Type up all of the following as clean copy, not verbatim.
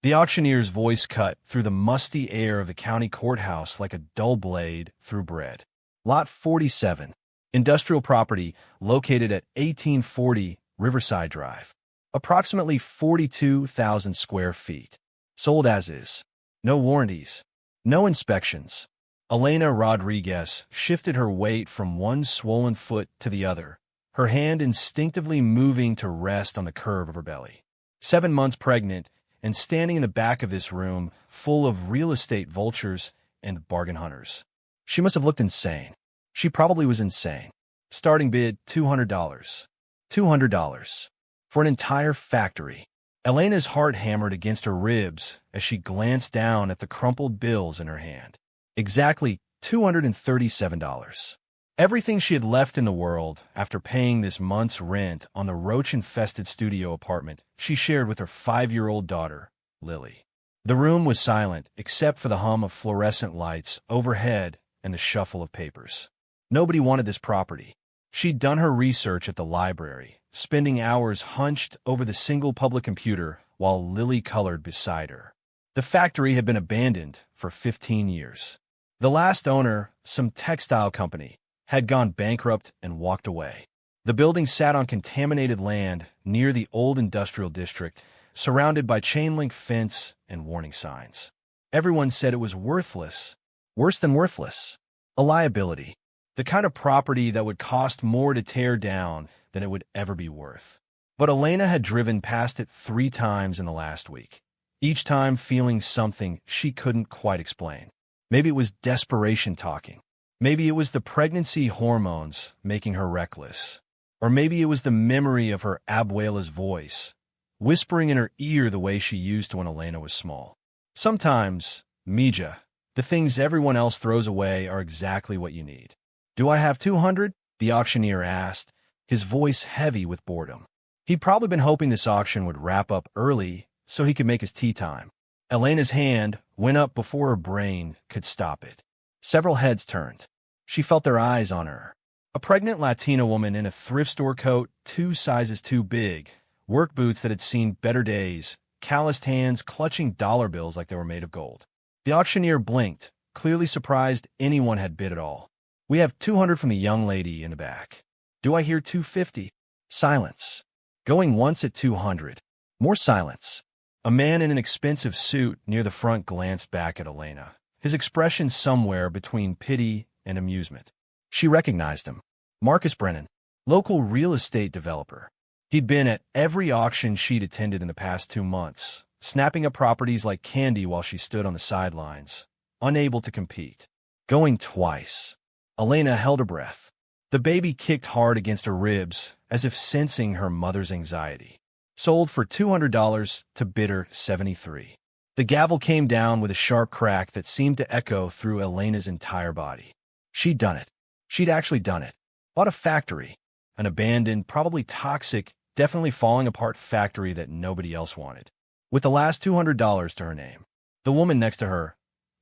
The auctioneer's voice cut through the musty air of the county courthouse like a dull blade through bread. Lot 47. Industrial property located at 1840 Riverside Drive. Approximately 42,000 square feet. Sold as is. No warranties. No inspections. Elena Rodriguez shifted her weight from one swollen foot to the other, her hand instinctively moving to rest on the curve of her belly. 7 months pregnant and standing in the back of this room full of real estate vultures and bargain hunters. She must have looked insane. She probably was insane. Starting bid, $200. $200. For an entire factory. Elena's heart hammered against her ribs as she glanced down at the crumpled bills in her hand. Exactly $237. Everything she had left in the world after paying this month's rent on the roach-infested studio apartment she shared with her 5-year-old daughter, Lily. The room was silent except for the hum of fluorescent lights overhead and the shuffle of papers. Nobody wanted this property. She'd done her research at the library, spending hours hunched over the single public computer while Lily colored beside her. The factory had been abandoned for 15 years. The last owner, some textile company, had gone bankrupt and walked away. The building sat on contaminated land near the old industrial district, surrounded by chain-link fence and warning signs. Everyone said it was worthless, worse than worthless, a liability, the kind of property that would cost more to tear down than it would ever be worth. But Elena had driven past it 3 times in the last week, each time feeling something she couldn't quite explain. Maybe it was desperation talking. Maybe it was the pregnancy hormones making her reckless. Or maybe it was the memory of her abuela's voice, whispering in her ear the way she used to when Elena was small. Sometimes, Mija, the things everyone else throws away are exactly what you need. Do I have 200? The auctioneer asked, his voice heavy with boredom. He'd probably been hoping this auction would wrap up early so he could make his tea time. Elena's hand went up before her brain could stop it. Several heads turned. She felt their eyes on her. A pregnant Latina woman in a thrift store coat 2 sizes too big, work boots that had seen better days, calloused hands clutching dollar bills like they were made of gold. The auctioneer blinked, clearly surprised anyone had bid at all. We have 200 from the young lady in the back. Do I hear 250? Silence. Going once at 200. More silence. A man in an expensive suit near the front glanced back at Elena, his expression somewhere between pity and amusement. She recognized him. Marcus Brennan, local real estate developer. He'd been at every auction she'd attended in the past 2 months, snapping up properties like candy while she stood on the sidelines, unable to compete. Going twice. Elena held her breath. The baby kicked hard against her ribs, as if sensing her mother's anxiety. Sold for $200 to bidder 73. The gavel came down with a sharp crack that seemed to echo through Elena's entire body. She'd done it. She'd actually done it. Bought a factory. An abandoned, probably toxic, definitely falling apart factory that nobody else wanted. With the last $200 to her name. The woman next to her,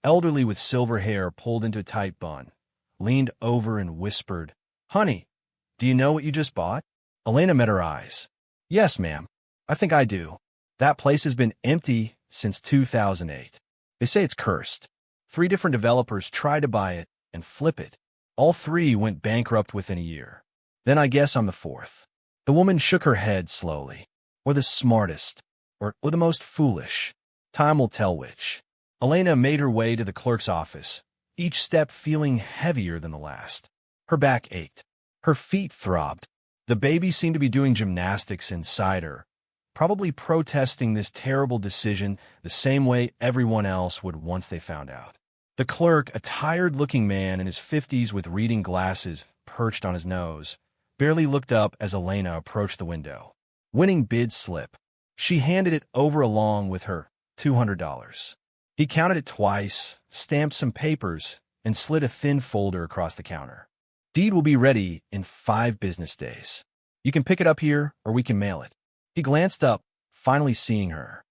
elderly with silver hair pulled into a tight bun, leaned over and whispered, "Honey, do you know what you just bought?" Elena met her eyes. "Yes, ma'am. I think I do. That place has been empty since 2008. They say it's cursed. 3 different developers tried to buy it and flip it. All 3 went bankrupt within a year. Then I guess I'm the 4th. The woman shook her head slowly. Or the smartest. Or the most foolish. Time will tell which. Elena made her way to the clerk's office, each step feeling heavier than the last. Her back ached. Her feet throbbed. The baby seemed to be doing gymnastics inside her, probably protesting this terrible decision the same way everyone else would once they found out. The clerk, a tired-looking man in his 50s with reading glasses perched on his nose, barely looked up as Elena approached the window. Winning bid slip. She handed it over along with her $200. He counted it twice, stamped some papers, and slid a thin folder across the counter. Deed will be ready in 5 business days. You can pick it up here, or we can mail it. He glanced up, finally seeing her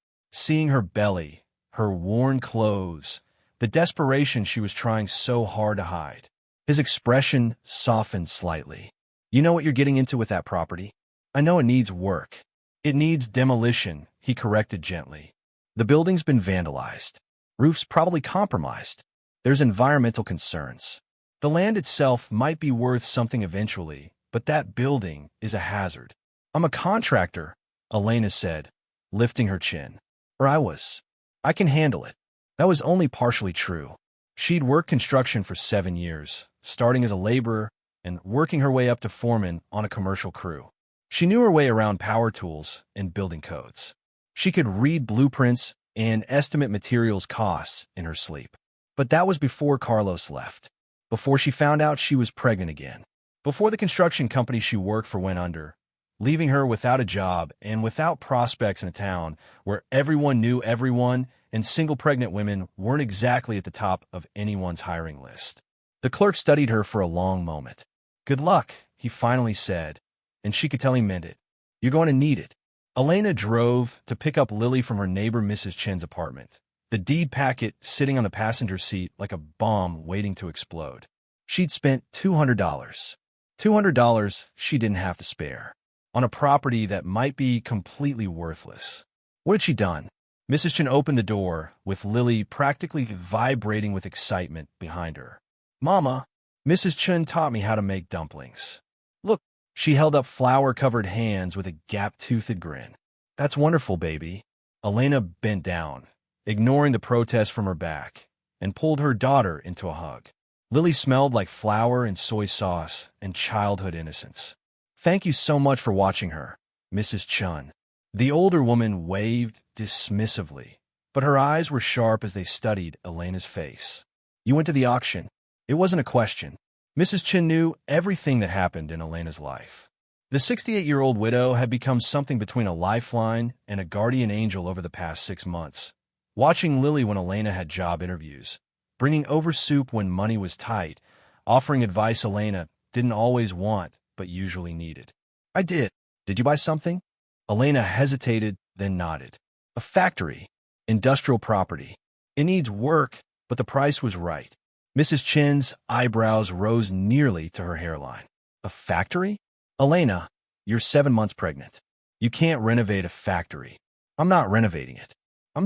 belly, her worn clothes, the desperation she was trying so hard to hide. His expression softened slightly. You know what you're getting into with that property? I know it needs work. It needs demolition, he corrected gently. The building's been vandalized. Roof's probably compromised. There's environmental concerns. The land itself might be worth something eventually, but that building is a hazard. I'm a contractor, Elena said, lifting her chin. Or I was. I can handle it. That was only partially true. She'd worked construction for 7 years, starting as a laborer and working her way up to foreman on a commercial crew. She knew her way around power tools and building codes. She could read blueprints and estimate materials costs in her sleep. But that was before Carlos left, before she found out she was pregnant again, before the construction company she worked for went under, leaving her without a job and without prospects in a town where everyone knew everyone and single pregnant women weren't exactly at the top of anyone's hiring list. The clerk studied her for a long moment. Good luck, he finally said, and she could tell he meant it. You're going to need it. Elena drove to pick up Lily from her neighbor Mrs. Chen's apartment, the deed packet sitting on the passenger seat like a bomb waiting to explode. She'd spent $200. $200 she didn't have to spare, on a property that might be completely worthless. What had she done? Mrs. Chen opened the door, with Lily practically vibrating with excitement behind her. Mama, Mrs. Chen taught me how to make dumplings. Look, she held up flour-covered hands with a gap-toothed grin. That's wonderful, baby. Elena bent down, ignoring the protest from her back, and pulled her daughter into a hug. Lily smelled like flour and soy sauce and childhood innocence. Thank you so much for watching her, Mrs. Chen. The older woman waved dismissively, but her eyes were sharp as they studied Elena's face. You went to the auction. It wasn't a question. Mrs. Chen knew everything that happened in Elena's life. The 68-year-old widow had become something between a lifeline and a guardian angel over the past 6 months, watching Lily when Elena had job interviews, bringing over soup when money was tight, offering advice Elena didn't always want but usually needed. I did. Did you buy something? Elena hesitated, then nodded. A factory. Industrial property. It needs work, but the price was right. Mrs. Chen's eyebrows rose nearly to her hairline. A factory? Elena, you're 7 months pregnant. You can't renovate a factory. I'm not renovating it. I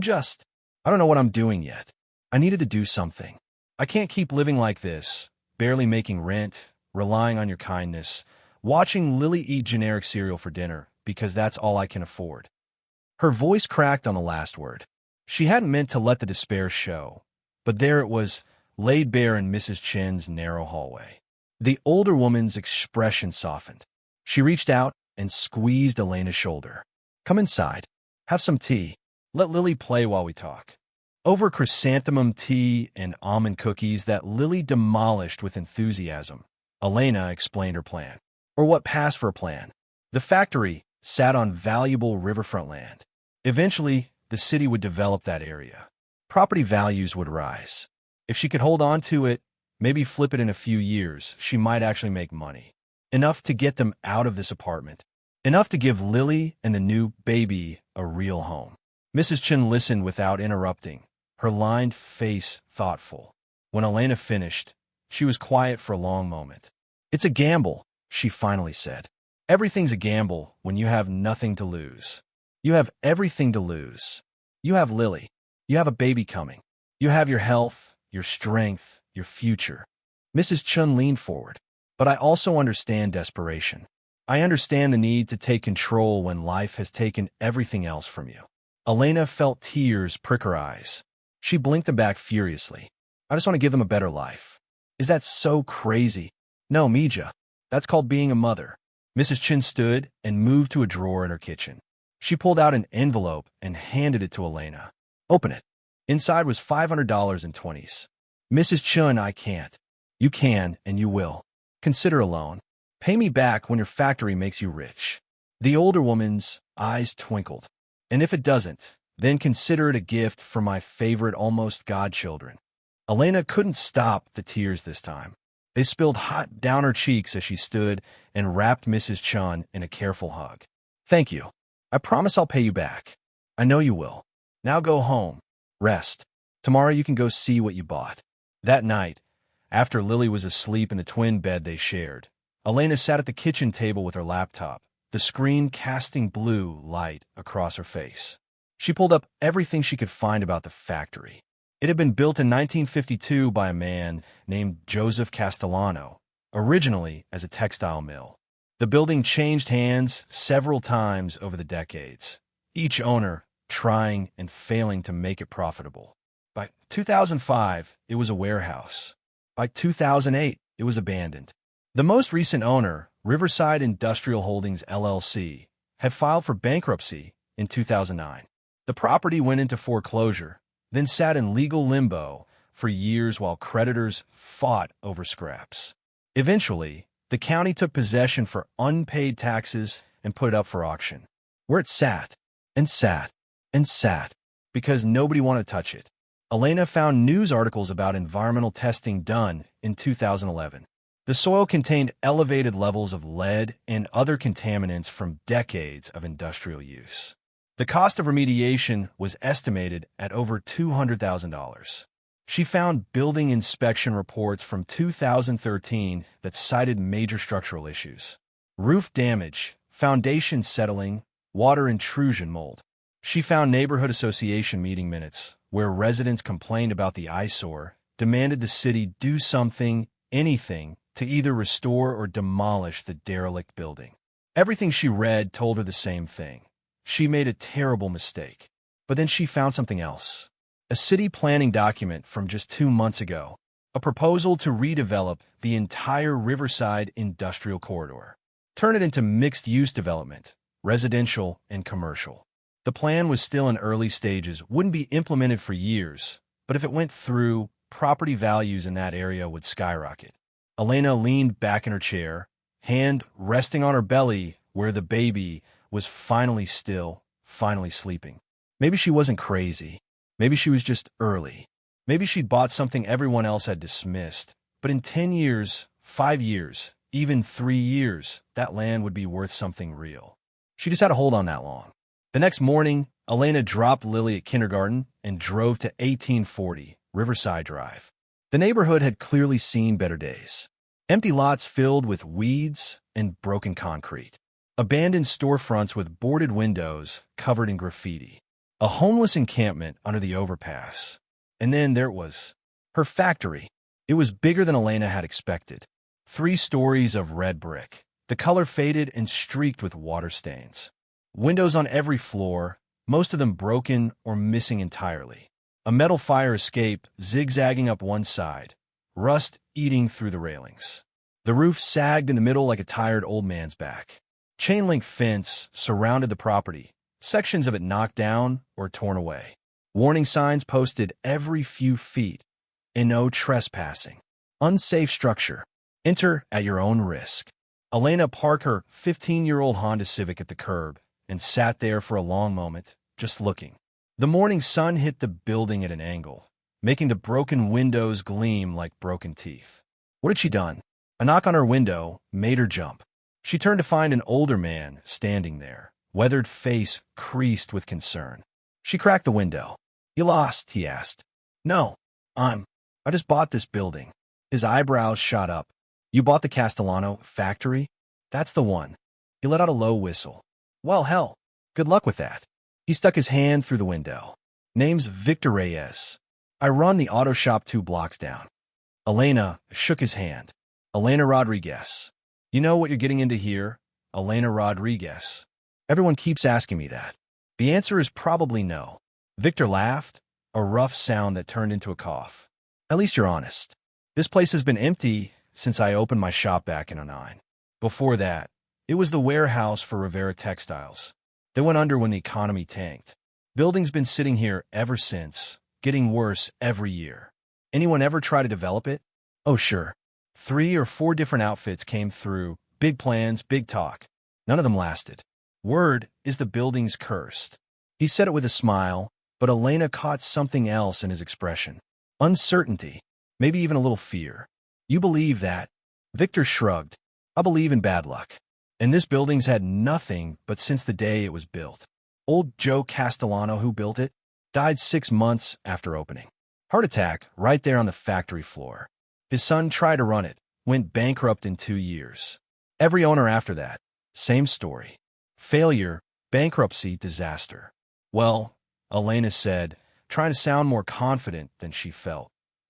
don't know what I'm doing yet. I needed to do something. I can't keep living like this, barely making rent, relying on your kindness, watching Lily eat generic cereal for dinner, because that's all I can afford. Her voice cracked on the last word. She hadn't meant to let the despair show, but there it was, laid bare in Mrs. Chen's narrow hallway. The older woman's expression softened. She reached out and squeezed Elena's shoulder. Come inside. Have some tea. Let Lily play while we talk. Over chrysanthemum tea and almond cookies that Lily demolished with enthusiasm, Elena explained her plan. Or what passed for a plan. The factory sat on valuable riverfront land. Eventually, the city would develop that area. Property values would rise. If she could hold on to it, maybe flip it in a few years, she might actually make money. Enough to get them out of this apartment. Enough to give Lily and the new baby a real home. Mrs. Chen listened without interrupting, her lined face thoughtful. When Elena finished, she was quiet for a long moment. It's a gamble, she finally said. Everything's a gamble when you have nothing to lose. You have everything to lose. You have Lily. You have a baby coming. You have your health, your strength, your future. Mrs. Chen leaned forward. But I also understand desperation. I understand the need to take control when life has taken everything else from you. Elena felt tears prick her eyes. She blinked them back furiously. I just want to give them a better life. Is that so crazy? No, Mija. That's called being a mother. Mrs. Chen stood and moved to a drawer in her kitchen. She pulled out an envelope and handed it to Elena. Open it. Inside was $500 in 20s. Mrs. Chen, I can't. You can, and you will. Consider a loan. Pay me back when your factory makes you rich. The older woman's eyes twinkled. And if it doesn't, then consider it a gift from my favorite almost godchildren. Elena couldn't stop the tears this time. They spilled hot down her cheeks as she stood and wrapped Mrs. Chen in a careful hug. Thank you. I promise I'll pay you back. I know you will. Now go home. Rest. Tomorrow you can go see what you bought. That night, after Lily was asleep in the twin bed they shared, Elena sat at the kitchen table with her laptop, the screen casting blue light across her face. She pulled up everything she could find about the factory. It had been built in 1952 by a man named Joseph Castellano, originally as a textile mill. The building changed hands several times over the decades, each owner trying and failing to make it profitable. By 2005, it was a warehouse. By 2008, it was abandoned. The most recent owner, Riverside Industrial Holdings LLC, had filed for bankruptcy in 2009. The property went into foreclosure, then sat in legal limbo for years while creditors fought over scraps. Eventually, the county took possession for unpaid taxes and put it up for auction, where it sat and sat and sat because nobody wanted to touch it. Elena found news articles about environmental testing done in 2011. The soil contained elevated levels of lead and other contaminants from decades of industrial use. The cost of remediation was estimated at over $200,000. She found building inspection reports from 2013 that cited major structural issues: roof damage, foundation settling, water intrusion, mold. She found neighborhood association meeting minutes where residents complained about the eyesore, demanded the city do something, anything, to either restore or demolish the derelict building. Everything she read told her the same thing. She made a terrible mistake. But then she found something else. A city planning document from just 2 months ago. A proposal to redevelop the entire Riverside industrial corridor. Turn it into mixed-use development, residential and commercial. The plan was still in early stages, wouldn't be implemented for years, but if it went through, property values in that area would skyrocket. Elena leaned back in her chair, hand resting on her belly where the baby was finally still, finally sleeping. Maybe she wasn't crazy. Maybe she was just early. Maybe she'd bought something everyone else had dismissed. But in 10 years, 5 years, even 3 years, that land would be worth something real. She just had to hold on that long. The next morning, Elena dropped Lily at kindergarten and drove to 1840 Riverside Drive. The neighborhood had clearly seen better days. Empty lots filled with weeds and broken concrete. Abandoned storefronts with boarded windows covered in graffiti. A homeless encampment under the overpass. And then there it was. Her factory. It was bigger than Elena had expected. 3 stories of red brick. The color faded and streaked with water stains. Windows on every floor, most of them broken or missing entirely. A metal fire escape zigzagging up one side, rust eating through the railings. The roof sagged in the middle like a tired old man's back. Chain-link fence surrounded the property, sections of it knocked down or torn away. Warning signs posted every few feet. And no trespassing. Unsafe structure. Enter at your own risk. Elena parked her 15-year-old Honda Civic at the curb and sat there for a long moment, just looking. The morning sun hit the building at an angle, making the broken windows gleam like broken teeth. What had she done? A knock on her window made her jump. She turned to find an older man standing there, weathered face creased with concern. She cracked the window. "You lost?" he asked. "No, I just bought this building." His eyebrows shot up. "You bought the Castellano factory?" "That's the one." He let out a low whistle. "Well, hell, good luck with that." He stuck his hand through the window. "Name's Victor Reyes. I run the auto shop 2 blocks down." Elena shook his hand. "Elena Rodriguez. You know what you're getting into here? Elena Rodriguez." "Everyone keeps asking me that." "The answer is probably no." Victor laughed, a rough sound that turned into a cough. "At least you're honest. This place has been empty since I opened my shop back in '09. Before that, it was the warehouse for Rivera Textiles. They went under when the economy tanked. Building's been sitting here ever since, getting worse every year. Anyone ever try to develop it?" "Oh, sure. 3 or 4 different outfits came through, big plans, big talk. None of them lasted. Word is the building's cursed." He said it with a smile, but Elena caught something else in his expression. Uncertainty, maybe even a little fear. "You believe that?" Victor shrugged. "I believe in bad luck. And this building's had nothing but since the day it was built. Old Joe Castellano, who built it, died 6 months after opening. Heart attack right there on the factory floor. His son tried to run it, went bankrupt in 2 years. Every owner after that, same story. Failure, bankruptcy, disaster. Well, Elena said, trying to sound more confident than she felt.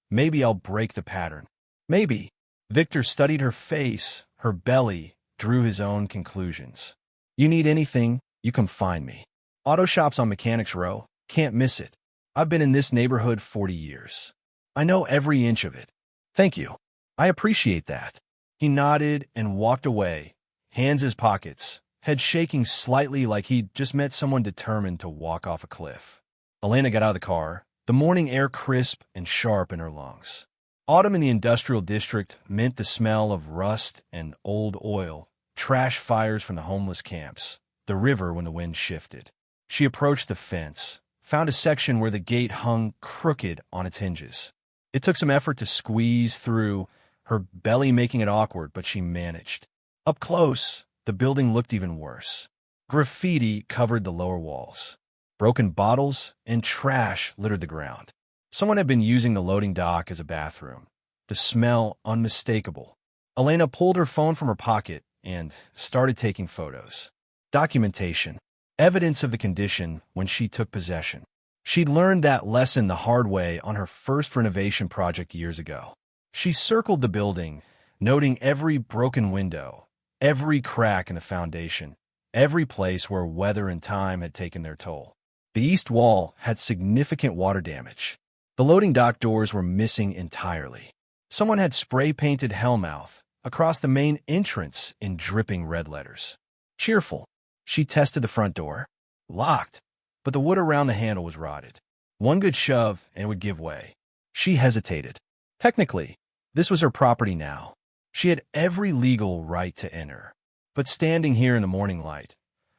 Maybe I'll break the pattern. Maybe. Victor studied her face, her belly, drew his own conclusions. You need anything, you come find me. Auto shops on Mechanics Row, can't miss it. I've been in this neighborhood 40 years. I know every inch of it. Thank you. I appreciate that. He nodded and walked away, hands in his pockets, head shaking slightly like he'd just met someone determined to walk off a cliff. Elena got out of the car, the morning air crisp and sharp in her lungs. Autumn in the industrial district meant the smell of rust and old oil, trash fires from the homeless camps, the river when the wind shifted. She approached the fence, found a section where the gate hung crooked on its hinges. It took some effort to squeeze through, her belly making it awkward, but she managed. Up close, the building looked even worse. Graffiti covered the lower walls. Broken bottles and trash littered the ground. Someone had been using the loading dock as a bathroom. The smell unmistakable. Elena pulled her phone from her pocket and started taking photos. Documentation. Evidence of the condition when she took possession. She'd learned that lesson the hard way on her first renovation project years ago. She circled the building, noting every broken window, every crack in the foundation, every place where weather and time had taken their toll. The east wall had significant water damage. The loading dock doors were missing entirely. Someone had spray-painted Hellmouth across the main entrance in dripping red letters. Cheerful. She tested the front door. Locked, but the wood around the handle was rotted. One good shove and it would give way. She hesitated. Technically, this was her property now. She had every legal right to enter. But standing here in the morning light,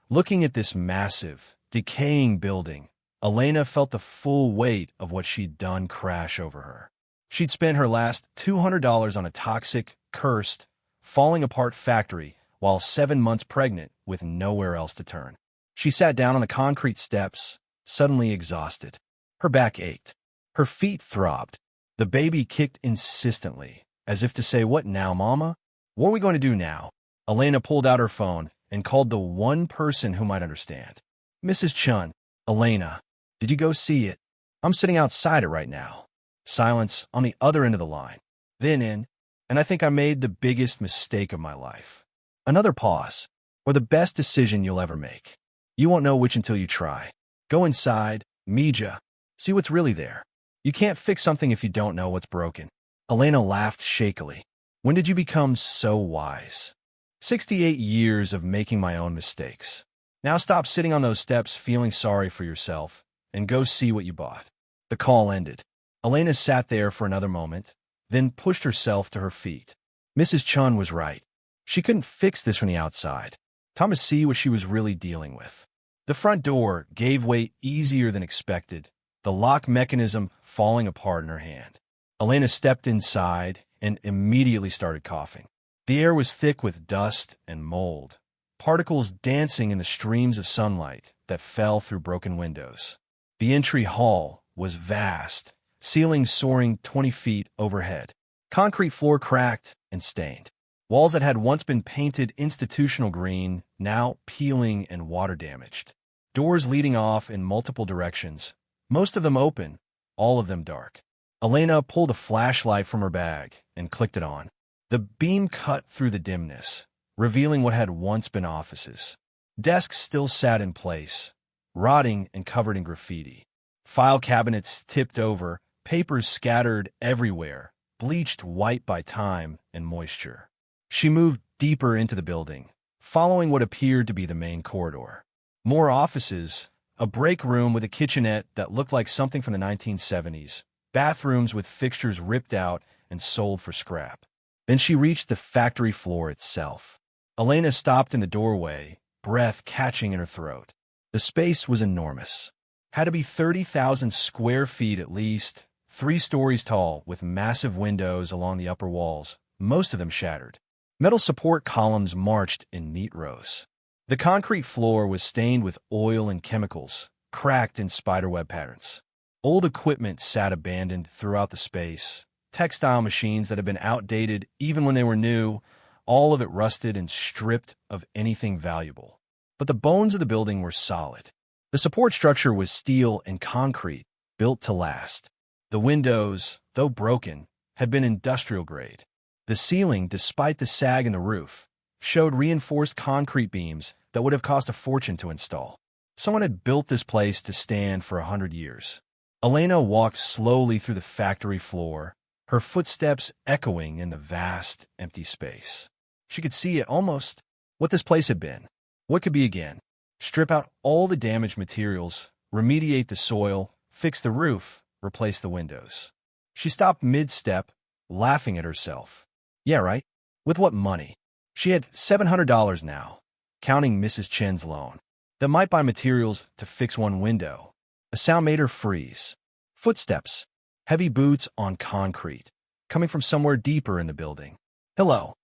looking at this massive, decaying building, Elena felt the full weight of what she'd done crash over her. She'd spent her last $200 on a toxic, cursed, falling-apart factory while 7 months pregnant with nowhere else to turn. She sat down on the concrete steps, suddenly exhausted. Her back ached. Her feet throbbed. The baby kicked insistently, as if to say, "What now, Mama? What are we going to do now?" Elena pulled out her phone and called the one person who might understand. "Mrs. Chun, Elena, did you go see it? I'm sitting outside it right now." Silence on the other end of the line. Then and I think I made the biggest mistake of my life. Another pause, or the best decision you'll ever make. You won't know which until you try. Go inside, Mija. See what's really there. You can't fix something if you don't know what's broken. Elena laughed shakily. When did you become so wise? 68 years of making my own mistakes. Now stop sitting on those steps feeling sorry for yourself and go see what you bought. The call ended. Elena sat there for another moment, then pushed herself to her feet. Mrs. Chun was right. She couldn't fix this from the outside. Time to see what she was really dealing with. The front door gave way easier than expected, the lock mechanism falling apart in her hand. Elena stepped inside and immediately started coughing. The air was thick with dust and mold, particles dancing in the streams of sunlight that fell through broken windows. The entry hall was vast, ceilings soaring 20 feet overhead. Concrete floor cracked and stained. Walls that had once been painted institutional green, now peeling and water-damaged. Doors leading off in multiple directions, most of them open, all of them dark. Elena pulled a flashlight from her bag and clicked it on. The beam cut through the dimness, revealing what had once been offices. Desks still sat in place, rotting and covered in graffiti. File cabinets tipped over, papers scattered everywhere, bleached white by time and moisture. She moved deeper into the building, following what appeared to be the main corridor. More offices, a break room with a kitchenette that looked like something from the 1970s, bathrooms with fixtures ripped out and sold for scrap. Then she reached the factory floor itself. Elena stopped in the doorway, breath catching in her throat. The space was enormous. Had to be 30,000 square feet at least, 3 stories tall, with massive windows along the upper walls, most of them shattered. Metal support columns marched in neat rows. The concrete floor was stained with oil and chemicals, cracked in spiderweb patterns. Old equipment sat abandoned throughout the space, textile machines that had been outdated even when they were new, all of it rusted and stripped of anything valuable. But the bones of the building were solid. The support structure was steel and concrete, built to last. The windows, though broken, had been industrial grade. The ceiling, despite the sag in the roof, showed reinforced concrete beams that would have cost a fortune to install. Someone had built this place to stand for 100 years. Elena walked slowly through the factory floor, her footsteps echoing in the vast, empty space. She could see it almost, what this place had been, what could be again. Strip out all the damaged materials, remediate the soil, fix the roof, replace the windows. She stopped mid-step, laughing at herself. Yeah, right. With what money? She had $700 now, counting Mrs. Chen's loan. That might buy materials to fix one window. A sound made her freeze. Footsteps, heavy boots on concrete, coming from somewhere deeper in the building. Hello,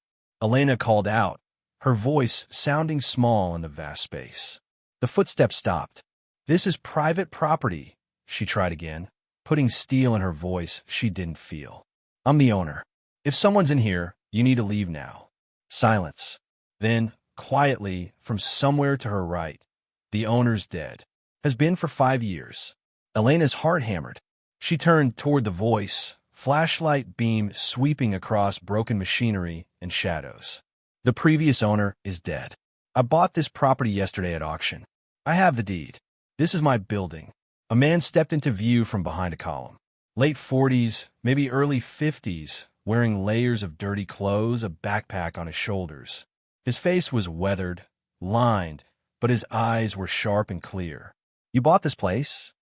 Elena called out, her voice sounding small in the vast space. The footsteps stopped. This is private property, she tried again, putting steel in her voice she didn't feel. I'm the owner. If someone's in here, you need to leave now. Silence. Then, quietly, from somewhere to her right, the owner's dead. Has been for 5 years. Elena's heart hammered. She turned toward the voice, flashlight beam sweeping across broken machinery and shadows. The previous owner is dead. I bought this property yesterday at auction. I have the deed. This is my building. A man stepped into view from behind a column. Late 40s, maybe early 50s, wearing layers of dirty clothes, a backpack on his shoulders. His face was weathered, lined, but his eyes were sharp and clear. You bought this place?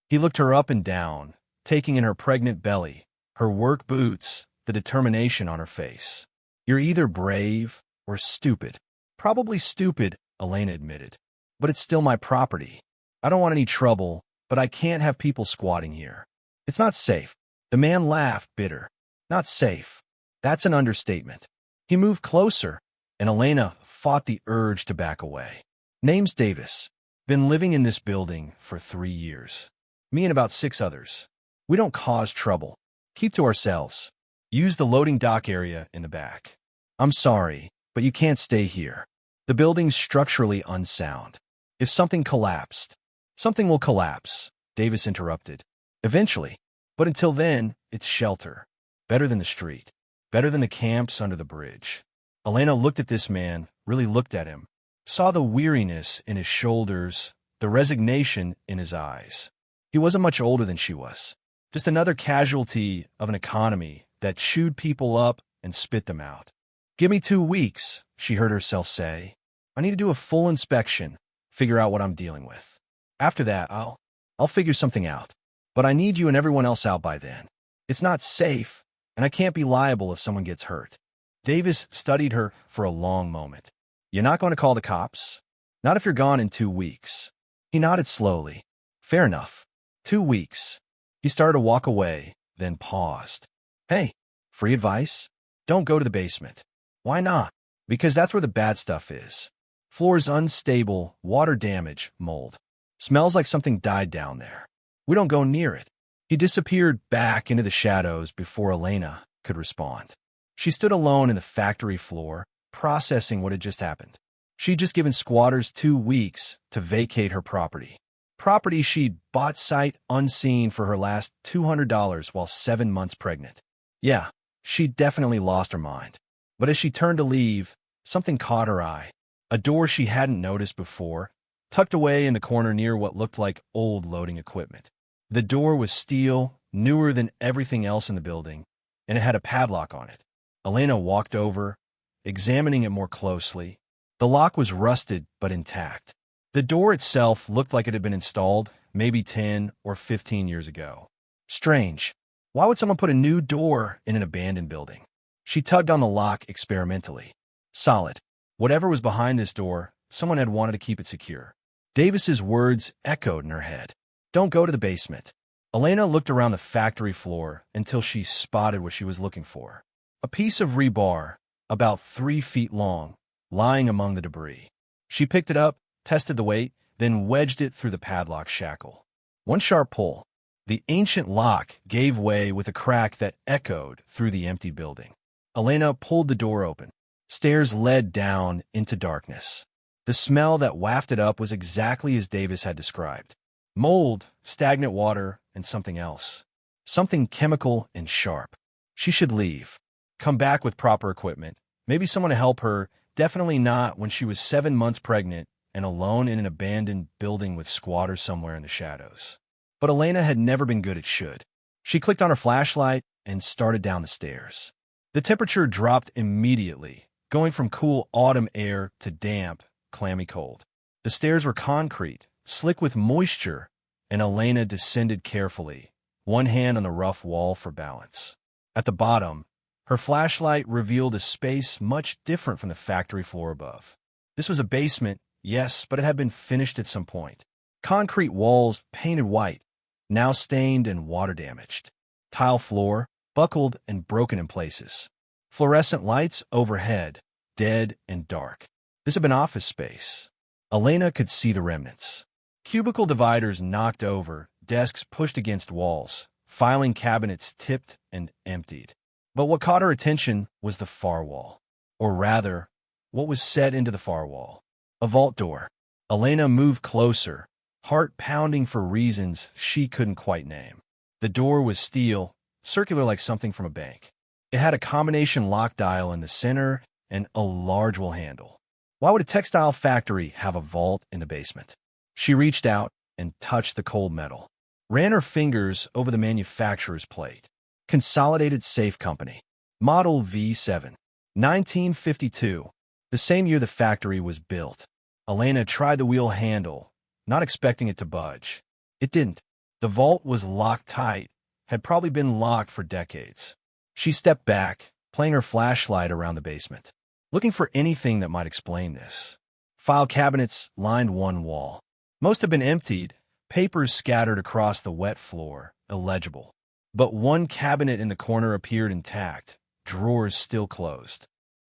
He looked her up and down, taking in her pregnant belly, her work boots, the determination on her face. You're either brave or stupid. Probably stupid, Elena admitted. But it's still my property. I don't want any trouble, but I can't have people squatting here. It's not safe. The man laughed, bitter. Not safe. That's an understatement. He moved closer, and Elena fought the urge to back away. Name's Davis. Been living in this building for 3 years. Me and about 6 others. We don't cause trouble. Keep to ourselves. Use the loading dock area in the back. I'm sorry, but you can't stay here. The building's structurally unsound. If something collapsed, something will collapse, Davis interrupted. Eventually. But until then, it's shelter. Better than the street. Better than the camps under the bridge. Elena looked at this man, really looked at him. Saw the weariness in his shoulders, the resignation in his eyes. He wasn't much older than she was. Just another casualty of an economy that chewed people up and spit them out. Give me 2 weeks, she heard herself say. I need to do a full inspection, figure out what I'm dealing with. After that, I'll figure something out. But I need you and everyone else out by then. It's not safe, and I can't be liable if someone gets hurt. Davis studied her for a long moment. You're not going to call the cops? Not if you're gone in 2 weeks. He nodded slowly. Fair enough. 2 weeks. He started to walk away, then paused. Hey, free advice? Don't go to the basement. Why not? Because that's where the bad stuff is. Floor's unstable, water damage, mold. Smells like something died down there. We don't go near it. He disappeared back into the shadows before Elena could respond. She stood alone in the factory floor, processing what had just happened. She'd just given squatters 2 weeks to vacate her property. Property she'd bought sight unseen for her last $200 while 7 months pregnant. Yeah, she'd definitely lost her mind. But as she turned to leave, something caught her eye. A door she hadn't noticed before, tucked away in the corner near what looked like old loading equipment. The door was steel, newer than everything else in the building, and it had a padlock on it. Elena walked over, examining it more closely. The lock was rusted but intact. The door itself looked like it had been installed maybe 10 or 15 years ago. Strange. Why would someone put a new door in an abandoned building? She tugged on the lock experimentally. Solid. Whatever was behind this door, someone had wanted to keep it secure. Davis's words echoed in her head. Don't go to the basement. Elena looked around the factory floor until she spotted what she was looking for. A piece of rebar, about 3 feet long, lying among the debris. She picked it up, tested the weight, then wedged it through the padlock shackle. One sharp pull. The ancient lock gave way with a crack that echoed through the empty building. Elena pulled the door open. Stairs led down into darkness. The smell that wafted up was exactly as Davis had described. Mold, stagnant water, and something else. Something chemical and sharp. She should leave. Come back with proper equipment. Maybe someone to help her. Definitely not when she was 7 months pregnant and alone in an abandoned building with squatters somewhere in the shadows. But Elena had never been good at should. She clicked on her flashlight and started down the stairs. The temperature dropped immediately, going from cool autumn air to damp, clammy cold. The stairs were concrete, slick with moisture, and Elena descended carefully, one hand on the rough wall for balance. At the bottom, her flashlight revealed a space much different from the factory floor above. This was a basement, yes, but it had been finished at some point. Concrete walls painted white, now stained and water-damaged. Tile floor, buckled and broken in places. Fluorescent lights overhead, dead and dark. This had been office space. Elena could see the remnants. Cubicle dividers knocked over, desks pushed against walls, filing cabinets tipped and emptied. But what caught her attention was the far wall. Or rather, what was set into the far wall. A vault door. Elena moved closer, heart pounding for reasons she couldn't quite name. The door was steel, circular like something from a bank. It had a combination lock dial in the center and a large wall handle. Why would a textile factory have a vault in the basement? She reached out and touched the cold metal. Ran her fingers over the manufacturer's plate. Consolidated Safe Company. Model V7. 1952. The same year the factory was built. Elena tried the wheel handle, not expecting it to budge. It didn't. The vault was locked tight, had probably been locked for decades. She stepped back, playing her flashlight around the basement, looking for anything that might explain this. File cabinets lined one wall. Most had been emptied, papers scattered across the wet floor, illegible. But one cabinet in the corner appeared intact, drawers still closed.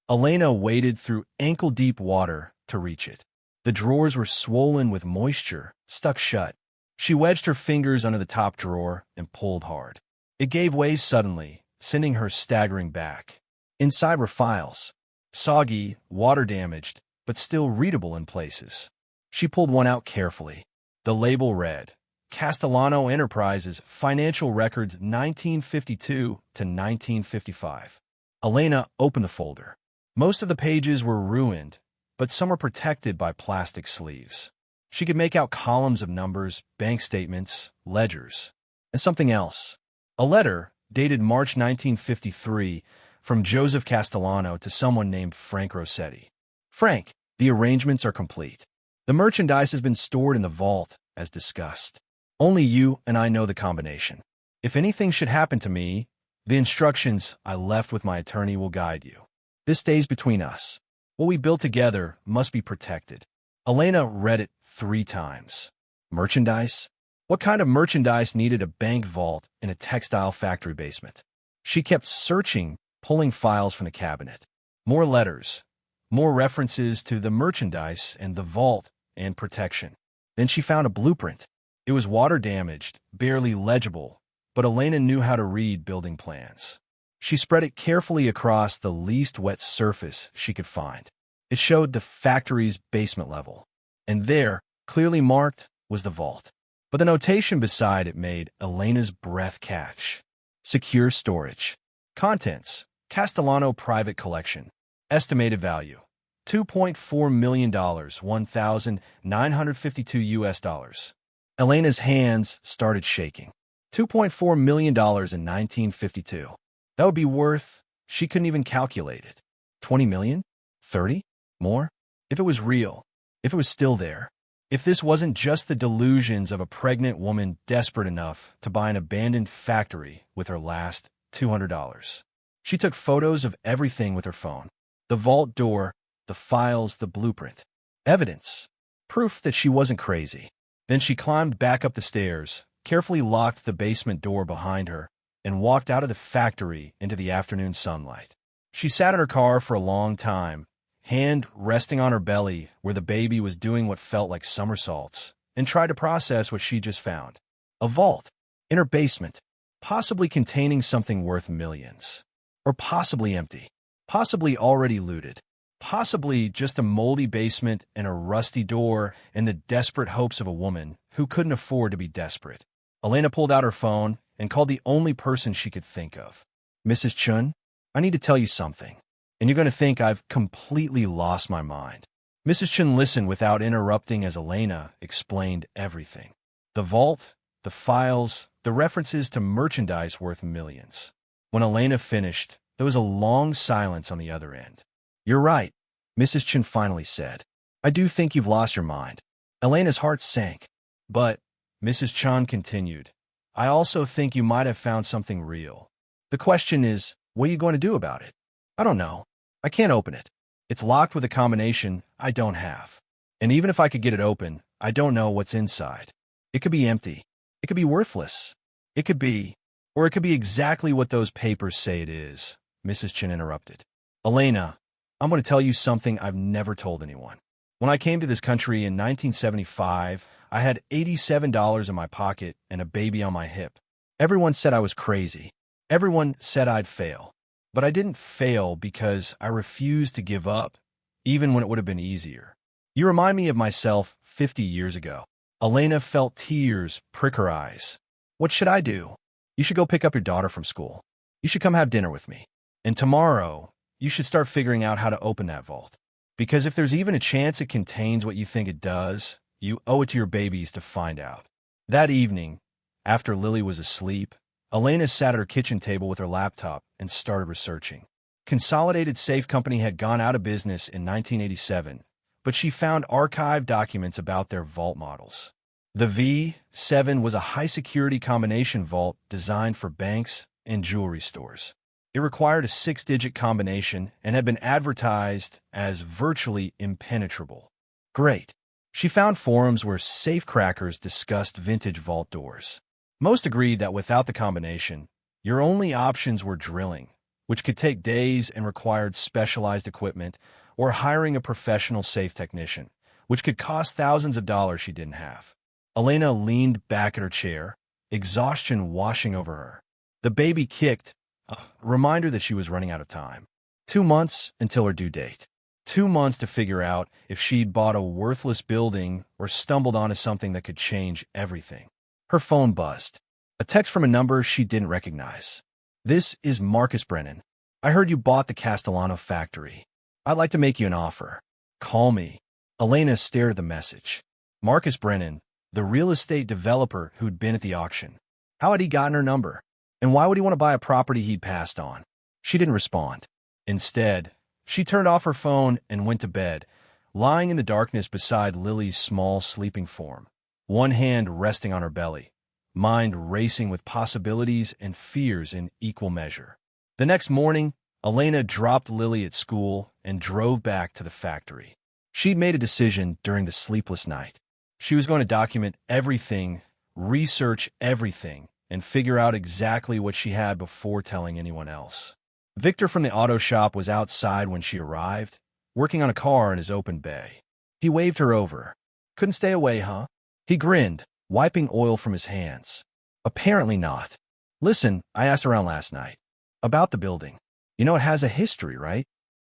Elena waded through ankle-deep water to reach it. The drawers were swollen with moisture, stuck shut. She wedged her fingers under the top drawer and pulled hard. It gave way suddenly, sending her staggering back. Inside were files. Soggy, water-damaged, but still readable in places. She pulled one out carefully. The label read, Castellano Enterprises, Financial Records 1952 to 1955. Elena opened the folder. Most of the pages were ruined, but some were protected by plastic sleeves. She could make out columns of numbers, bank statements, ledgers, and something else. A letter, dated March 1953, from Joseph Castellano to someone named Frank Rossetti. Frank, the arrangements are complete. The merchandise has been stored in the vault, as discussed. Only you and I know the combination. If anything should happen to me, the instructions I left with my attorney will guide you. This stays between us. What we built together must be protected. Elena read it 3 times. Merchandise? What kind of merchandise needed a bank vault in a textile factory basement? She kept searching, pulling files from the cabinet. More letters, more references to the merchandise and the vault and protection. Then she found a blueprint. It was water-damaged, barely legible, but Elena knew how to read building plans. She spread it carefully across the least wet surface she could find. It showed the factory's basement level. And there, clearly marked, was the vault. But the notation beside it made Elena's breath catch. Secure storage. Contents. Castellano Private Collection. Estimated value. $2.4 million, 1,952 US dollars. Elena's hands started shaking. $2.4 million in 1952. That would be worth, she couldn't even calculate it. 20 million? 30? More? If it was real, if it was still there, if this wasn't just the delusions of a pregnant woman desperate enough to buy an abandoned factory with her last $200. She took photos of everything with her phone. The vault door, the files, the blueprint. Evidence. Proof that she wasn't crazy. Then she climbed back up the stairs, carefully locked the basement door behind her, and walked out of the factory into the afternoon sunlight. She sat in her car for a long time, hand resting on her belly where the baby was doing what felt like somersaults, and tried to process what she just found. A vault. In her basement. Possibly containing something worth millions. Or possibly empty. Possibly already looted. Possibly just a moldy basement and a rusty door and the desperate hopes of a woman who couldn't afford to be desperate. Elena pulled out her phone and called the only person she could think of. Mrs. Chun, I need to tell you something, and you're going to think I've completely lost my mind. Mrs. Chun listened without interrupting as Elena explained everything. The vault, the files, the references to merchandise worth millions. When Elena finished, there was a long silence on the other end. You're right, Mrs. Chun finally said. I do think you've lost your mind. Elena's heart sank. But, Mrs. Chun continued, I also think you might have found something real. The question is, what are you going to do about it? I don't know. I can't open it. It's locked with a combination I don't have. And even if I could get it open, I don't know what's inside. It could be empty. It could be worthless. It could be exactly what those papers say it is, Mrs. Chin interrupted. Elena, I'm going to tell you something I've never told anyone. When I came to this country in 1975, I had $87 in my pocket and a baby on my hip. Everyone said I was crazy. Everyone said I'd fail. But I didn't fail because I refused to give up, even when it would have been easier. You remind me of myself 50 years ago. Elena felt tears prick her eyes. What should I do? You should go pick up your daughter from school. You should come have dinner with me. And tomorrow, you should start figuring out how to open that vault. Because if there's even a chance it contains what you think it does, you owe it to your babies to find out. That evening, after Lily was asleep, Elena sat at her kitchen table with her laptop and started researching. Consolidated Safe Company had gone out of business in 1987, but she found archived documents about their vault models. The V7 was a high-security combination vault designed for banks and jewelry stores. It required a 6-digit combination and had been advertised as virtually impenetrable. Great. She found forums where safecrackers discussed vintage vault doors. Most agreed that without the combination, your only options were drilling, which could take days and required specialized equipment, or hiring a professional safe technician, which could cost thousands of dollars she didn't have. Elena leaned back in her chair, exhaustion washing over her. The baby kicked, a reminder that she was running out of time. 2 months until her due date. 2 months to figure out if she'd bought a worthless building or stumbled onto something that could change everything. Her phone buzzed. A text from a number she didn't recognize. This is Marcus Brennan. I heard you bought the Castellano factory. I'd like to make you an offer. Call me. Elena stared at the message. Marcus Brennan, the real estate developer who'd been at the auction. How had he gotten her number? And why would he want to buy a property he'd passed on? She didn't respond. Instead, she turned off her phone and went to bed, lying in the darkness beside Lily's small sleeping form. One hand resting on her belly, mind racing with possibilities and fears in equal measure. The next morning, Elena dropped Lily at school and drove back to the factory. She'd made a decision during the sleepless night. She was going to document everything, research everything, and figure out exactly what she had before telling anyone else. Victor from the auto shop was outside when she arrived, working on a car in his open bay. He waved her over. Couldn't stay away, huh? He grinned, wiping oil from his hands. Apparently not. Listen, I asked around last night. About the building. You know it has a history, right?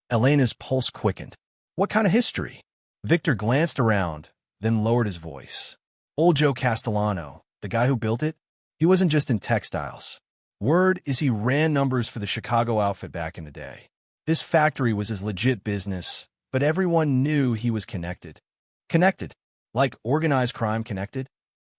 Elena's pulse quickened. What kind of history? Victor glanced around, then lowered his voice. Old Joe Castellano, the guy who built it, he wasn't just in textiles. Word is he ran numbers for the Chicago outfit back in the day. This factory was his legit business, but everyone knew he was connected. Connected? Like organized crime connected?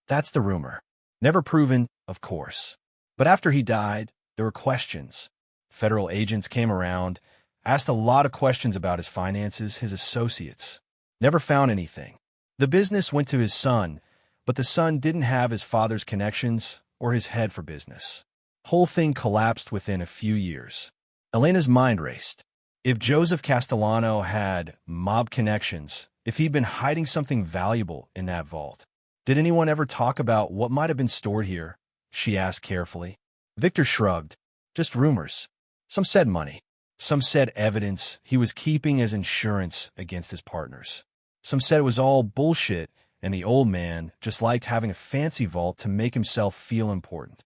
That's the rumor. Never proven, of course. But after he died, there were questions. Federal agents came around, asked a lot of questions about his finances, his associates. Never found anything. The business went to his son, but the son didn't have his father's connections or his head for business. Whole thing collapsed within a few years. Elena's mind raced. If Joseph Castellano had mob connections, if he'd been hiding something valuable in that vault, did anyone ever talk about what might have been stored here? She asked carefully. Victor shrugged. Just rumors. Some said money. Some said evidence he was keeping as insurance against his partners. Some said it was all bullshit, and the old man just liked having a fancy vault to make himself feel important.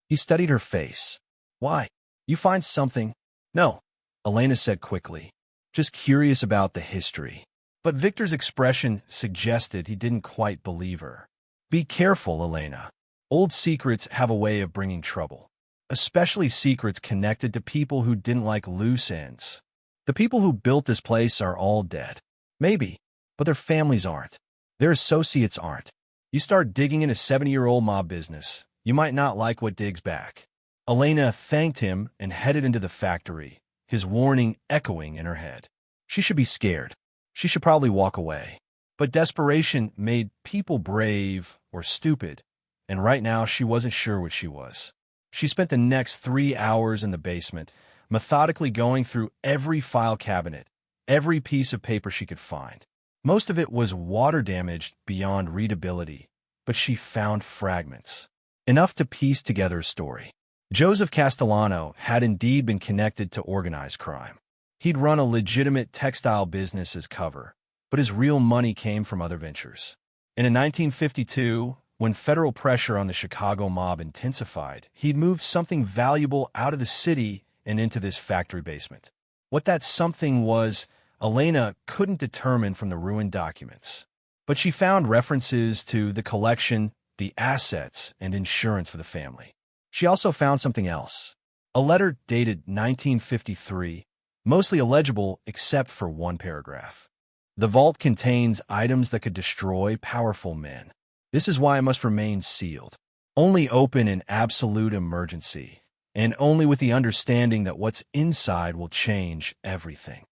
He studied her face. Why? You find something? No, Elena said quickly. just curious about the history. But Victor's expression suggested he didn't quite believe her. Be careful, Elena. Old secrets have a way of bringing trouble, especially secrets connected to people who didn't like loose ends. The people who built this place are all dead. Maybe, but their families aren't. Their associates aren't. You start digging into 70-year-old mob business, you might not like what digs back. Elena thanked him and headed into the factory, his warning echoing in her head. She should be scared. She should probably walk away. But desperation made people brave or stupid, and right now she wasn't sure what she was. She spent the next 3 hours in the basement, methodically going through every file cabinet, every piece of paper she could find. Most of it was water-damaged beyond readability, but she found fragments, enough to piece together a story. Joseph Castellano had indeed been connected to organized crime. He'd run a legitimate textile business as cover, but his real money came from other ventures. And in 1952, when federal pressure on the Chicago mob intensified, he'd moved something valuable out of the city and into this factory basement. What that something was, Elena couldn't determine from the ruined documents. But she found references to the collection, the assets, and insurance for the family. She also found something else. A letter dated 1953, mostly illegible except for one paragraph. The vault contains items that could destroy powerful men. This is why it must remain sealed. Only open in absolute emergency, and only with the understanding that what's inside will change everything.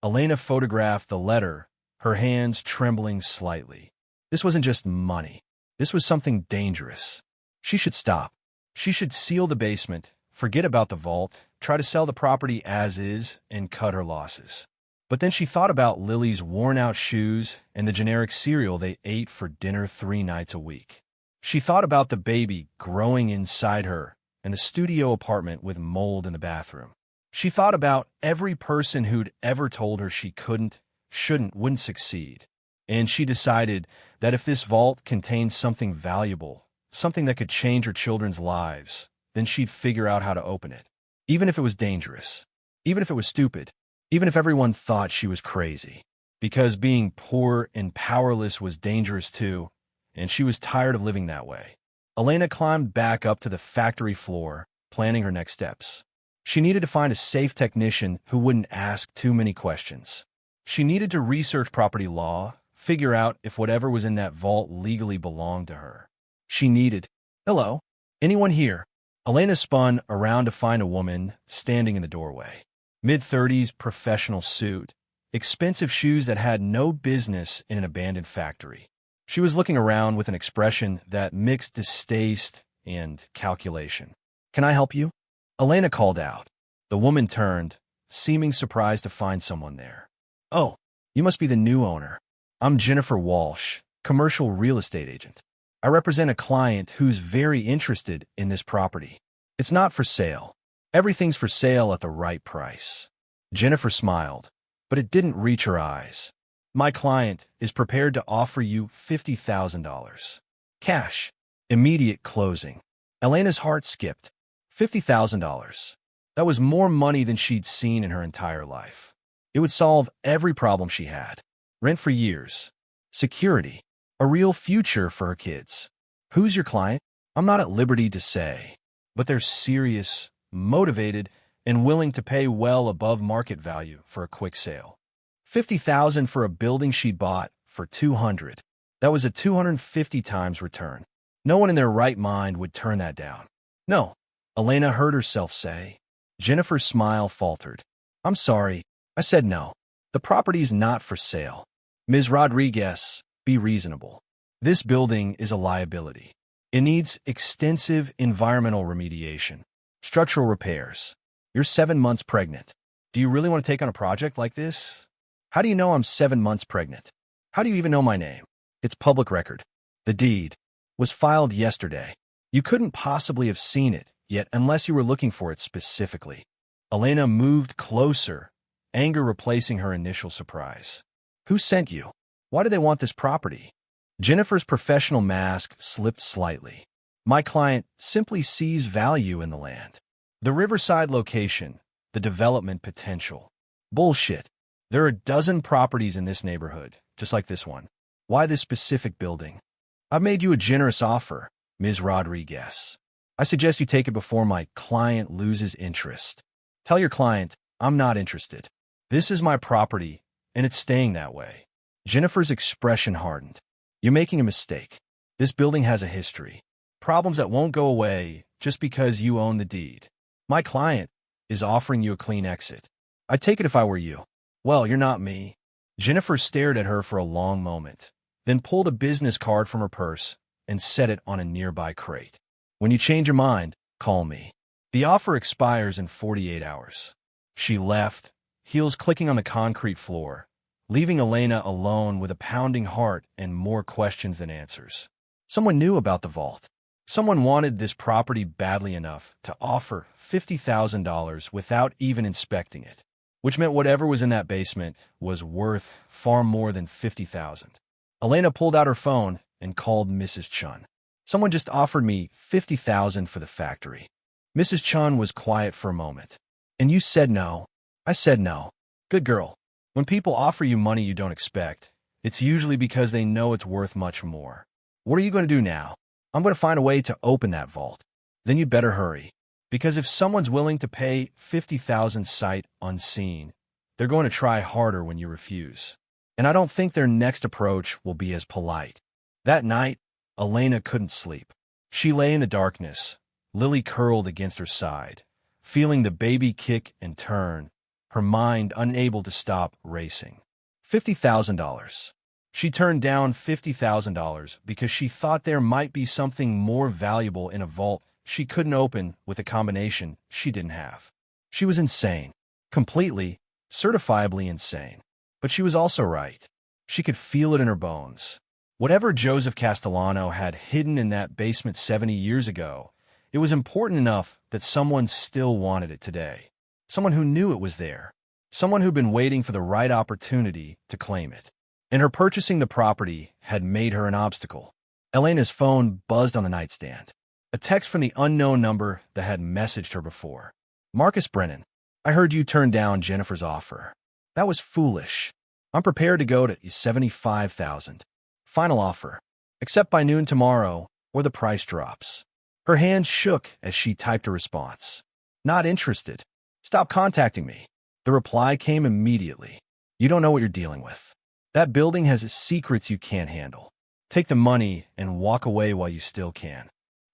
Elena photographed the letter, her hands trembling slightly. This wasn't just money. This was something dangerous. She should stop. She should seal the basement, forget about the vault, try to sell the property as is, and cut her losses. But then she thought about Lily's worn-out shoes and the generic cereal they ate for dinner 3 nights a week. She thought about the baby growing inside her and the studio apartment with mold in the bathroom. She thought about every person who'd ever told her she couldn't, shouldn't, wouldn't succeed. And she decided that if this vault contained something valuable, something that could change her children's lives, then she'd figure out how to open it. Even if it was dangerous. Even if it was stupid. Even if everyone thought she was crazy. Because being poor and powerless was dangerous too, and she was tired of living that way. Elena climbed back up to the factory floor, planning her next steps. She needed to find a safe technician who wouldn't ask too many questions. She needed to research property law, figure out if whatever was in that vault legally belonged to her. She needed, "Hello? Anyone here?" Elena spun around to find a woman standing in the doorway. Mid-30s professional suit, expensive shoes that had no business in an abandoned factory. She was looking around with an expression that mixed distaste and calculation. "Can I help you?" Elena called out. The woman turned, seeming surprised to find someone there. "Oh, you must be the new owner. I'm Jennifer Walsh, commercial real estate agent. I represent a client who's very interested in this property. It's not for sale. Everything's for sale at the right price." Jennifer smiled, but it didn't reach her eyes. "My client is prepared to offer you $50,000. Cash. Immediate closing." Elena's heart skipped. $50,000. That was more money than she'd seen in her entire life. It would solve every problem she had. Rent for years. Security. A real future for her kids. "Who's your client?" "I'm not at liberty to say, but they're serious, motivated, and willing to pay well above market value for a quick sale." $50,000 for a building she'd bought for $200. That was a 250 times return. No one in their right mind would turn that down. "No," Elena heard herself say. Jennifer's smile faltered. "I'm sorry, I said no. The property's not for sale. Ms. Rodriguez, be reasonable. This building is a liability. It needs extensive environmental remediation, structural repairs. You're 7 months pregnant. Do you really want to take on a project like this?" "How do you know I'm 7 months pregnant? How do you even know my name?" "It's public record. The deed was filed yesterday. You couldn't possibly have seen it yet unless you were looking for it specifically." Elena moved closer, anger replacing her initial surprise. "Who sent you? Why do they want this property?" Jennifer's professional mask slipped slightly. "My client simply sees value in the land. The Riverside location, the development potential." "Bullshit. There are a dozen properties in this neighborhood, just like this one. Why this specific building? I've made you a generous offer, Ms. Rodriguez. I suggest you take it before my client loses interest. Tell your client, I'm not interested. This is my property, and it's staying that way. Jennifer's expression hardened. You're making a mistake. This building has a history. Problems that won't go away just because you own the deed. My client is offering you a clean exit. I'd take it if I were you. Well, you're not me. Jennifer stared at her for a long moment, then pulled a business card from her purse and set it on a nearby crate. When you change your mind, call me. The offer expires in 48 hours. She left, heels clicking on the concrete floor, leaving Elena alone with a pounding heart and more questions than answers. Someone knew about the vault. Someone wanted this property badly enough to offer $50,000 without even inspecting it, which meant whatever was in that basement was worth far more than $50,000. Elena pulled out her phone and called Mrs. Chun. Someone just offered me $50,000 for the factory. Mrs. Chun was quiet for a moment. And you said no. I said no. Good girl. When people offer you money you don't expect, it's usually because they know it's worth much more. What are you going to do now? I'm going to find a way to open that vault. Then you'd better hurry. Because if someone's willing to pay $50,000 sight unseen, they're going to try harder when you refuse. And I don't think their next approach will be as polite. That night, Elena couldn't sleep. She lay in the darkness, Lily curled against her side, feeling the baby kick and turn, her mind unable to stop racing. $50,000. She turned down $50,000 because she thought there might be something more valuable in a vault she couldn't open with a combination she didn't have. She was insane. Completely, certifiably insane. But she was also right. She could feel it in her bones. Whatever Joseph Castellano had hidden in that basement 70 years ago, it was important enough that someone still wanted it today. Someone who knew it was there. Someone who'd been waiting for the right opportunity to claim it. And her purchasing the property had made her an obstacle. Elena's phone buzzed on the nightstand. A text from the unknown number that had messaged her before. Marcus Brennan, I heard you turn down Jennifer's offer. That was foolish. I'm prepared to go to $75,000. Final offer. Accept by noon tomorrow, or the price drops. Her hand shook as she typed a response. Not interested. Stop contacting me. The reply came immediately. You don't know what you're dealing with. That building has secrets you can't handle. Take the money and walk away while you still can.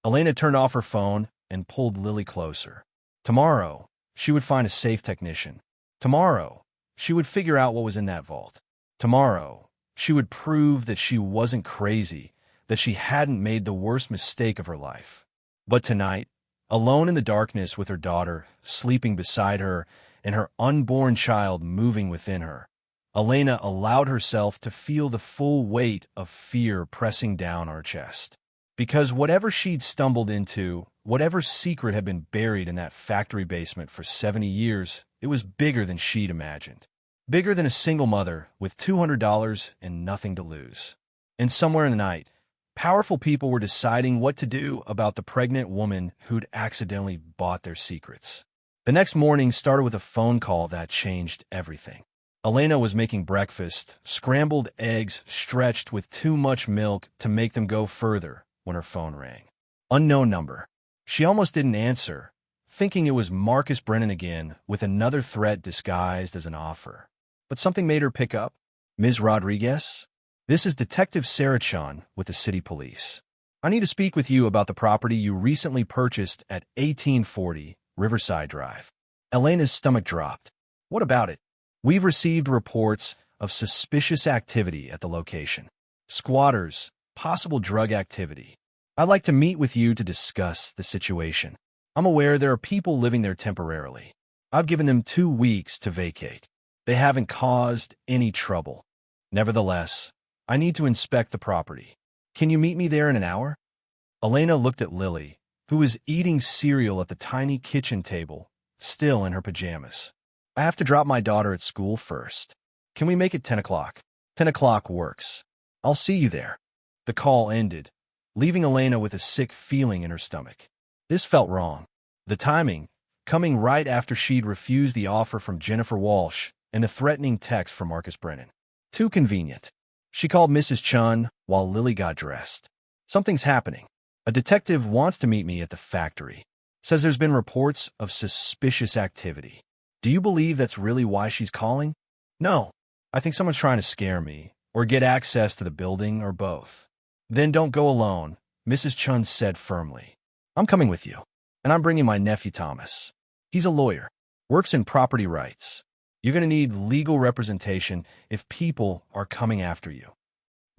Elena turned off her phone and pulled Lily closer. Tomorrow, she would find a safe technician. Tomorrow, she would figure out what was in that vault. Tomorrow, she would prove that she wasn't crazy, that she hadn't made the worst mistake of her life. But tonight, alone in the darkness with her daughter, sleeping beside her, and her unborn child moving within her, Elena allowed herself to feel the full weight of fear pressing down her chest. Because whatever she'd stumbled into, whatever secret had been buried in that factory basement for 70 years, it was bigger than she'd imagined. Bigger than a single mother with $200 and nothing to lose. And somewhere in the night, powerful people were deciding what to do about the pregnant woman who'd accidentally bought their secrets. The next morning started with a phone call that changed everything. Elena was making breakfast, scrambled eggs stretched with too much milk to make them go further, when her phone rang. Unknown number. She almost didn't answer, thinking it was Marcus Brennan again with another threat disguised as an offer. But something made her pick up. Ms. Rodriguez? This is Detective Sarah Chun with the City Police. I need to speak with you about the property you recently purchased at 1840 Riverside Drive. Elena's stomach dropped. What about it? We've received reports of suspicious activity at the location. Squatters, possible drug activity. I'd like to meet with you to discuss the situation. I'm aware there are people living there temporarily. I've given them 2 weeks to vacate. They haven't caused any trouble. Nevertheless, I need to inspect the property. Can you meet me there in an hour? Elena looked at Lily, who was eating cereal at the tiny kitchen table, still in her pajamas. I have to drop my daughter at school first. Can we make it 10 o'clock? 10 o'clock works. I'll see you there. The call ended, leaving Elena with a sick feeling in her stomach. This felt wrong. The timing, coming right after she'd refused the offer from Jennifer Walsh, and a threatening text from Marcus Brennan. Too convenient. She called Mrs. Chun while Lily got dressed. Something's happening. A detective wants to meet me at the factory. Says there's been reports of suspicious activity. Do you believe that's really why she's calling? No. I think someone's trying to scare me, or get access to the building, or both. Then don't go alone, Mrs. Chun said firmly. I'm coming with you, and I'm bringing my nephew Thomas. He's a lawyer, works in property rights. You're going to need legal representation if people are coming after you.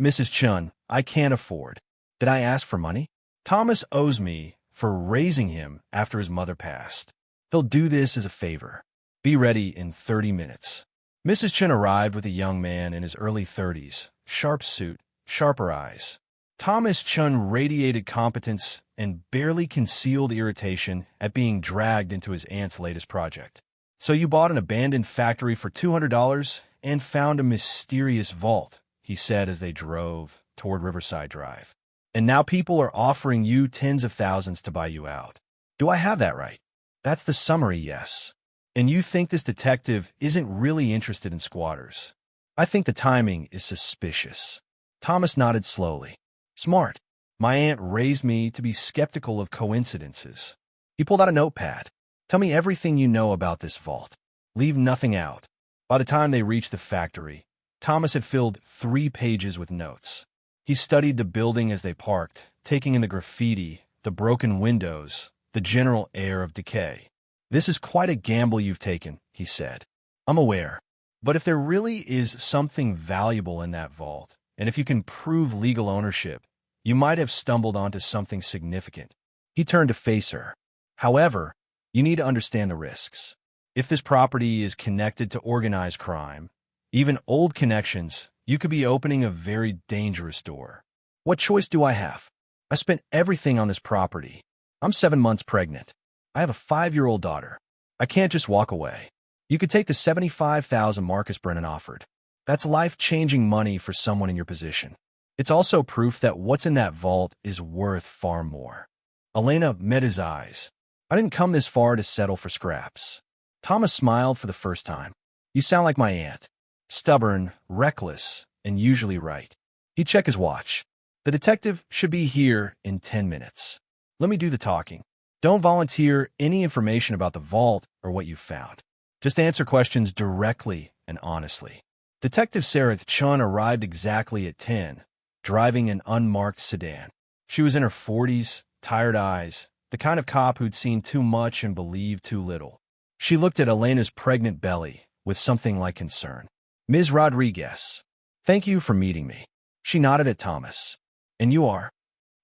Mrs. Chun, I can't afford. Did I ask for money? Thomas owes me for raising him after his mother passed. He'll do this as a favor. Be ready in 30 minutes. Mrs. Chun arrived with a young man in his early 30s, sharp suit, sharper eyes. Thomas Chun radiated competence and barely concealed irritation at being dragged into his aunt's latest project. So you bought an abandoned factory for $200 and found a mysterious vault, he said as they drove toward Riverside Drive. And now people are offering you tens of thousands to buy you out. Do I have that right? That's the summary, yes. And you think this detective isn't really interested in squatters? I think the timing is suspicious. Thomas nodded slowly. Smart. My aunt raised me to be skeptical of coincidences. He pulled out a notepad. Tell me everything you know about this vault. Leave nothing out. By the time they reached the factory, Thomas had filled 3 pages with notes. He studied the building as they parked, taking in the graffiti, the broken windows, the general air of decay. This is quite a gamble you've taken, he said. I'm aware. But if there really is something valuable in that vault, and if you can prove legal ownership, you might have stumbled onto something significant. He turned to face her. However, you need to understand the risks. If this property is connected to organized crime, even old connections, you could be opening a very dangerous door. What choice do I have? I spent everything on this property. I'm 7 months pregnant. I have a 5-year-old daughter. I can't just walk away. You could take the $75,000 Marcus Brennan offered. That's life-changing money for someone in your position. It's also proof that what's in that vault is worth far more. Elena met his eyes. I didn't come this far to settle for scraps. Thomas smiled for the first time. You sound like my aunt. Stubborn, reckless, and usually right. He checked his watch. The detective should be here in 10 minutes. Let me do the talking. Don't volunteer any information about the vault or what you found. Just answer questions directly and honestly. Detective Sarah Chun arrived exactly at 10, driving an unmarked sedan. She was in her 40s, tired eyes, the kind of cop who'd seen too much and believed too little. She looked at Elena's pregnant belly with something like concern. Ms. Rodriguez, thank you for meeting me. She nodded at Thomas. And you are?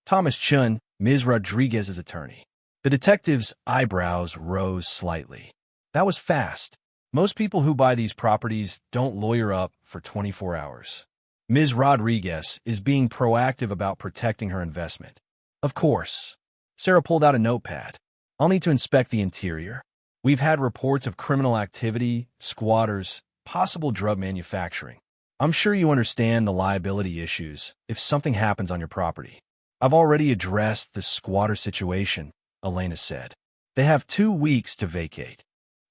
Thomas Chun, Ms. Rodriguez's attorney. The detective's eyebrows rose slightly. That was fast. Most people who buy these properties don't lawyer up for 24 hours. Ms. Rodriguez is being proactive about protecting her investment. Of course. Sarah pulled out a notepad. I'll need to inspect the interior. We've had reports of criminal activity, squatters, possible drug manufacturing. I'm sure you understand the liability issues if something happens on your property. I've already addressed the squatter situation, Elena said. They have 2 weeks to vacate.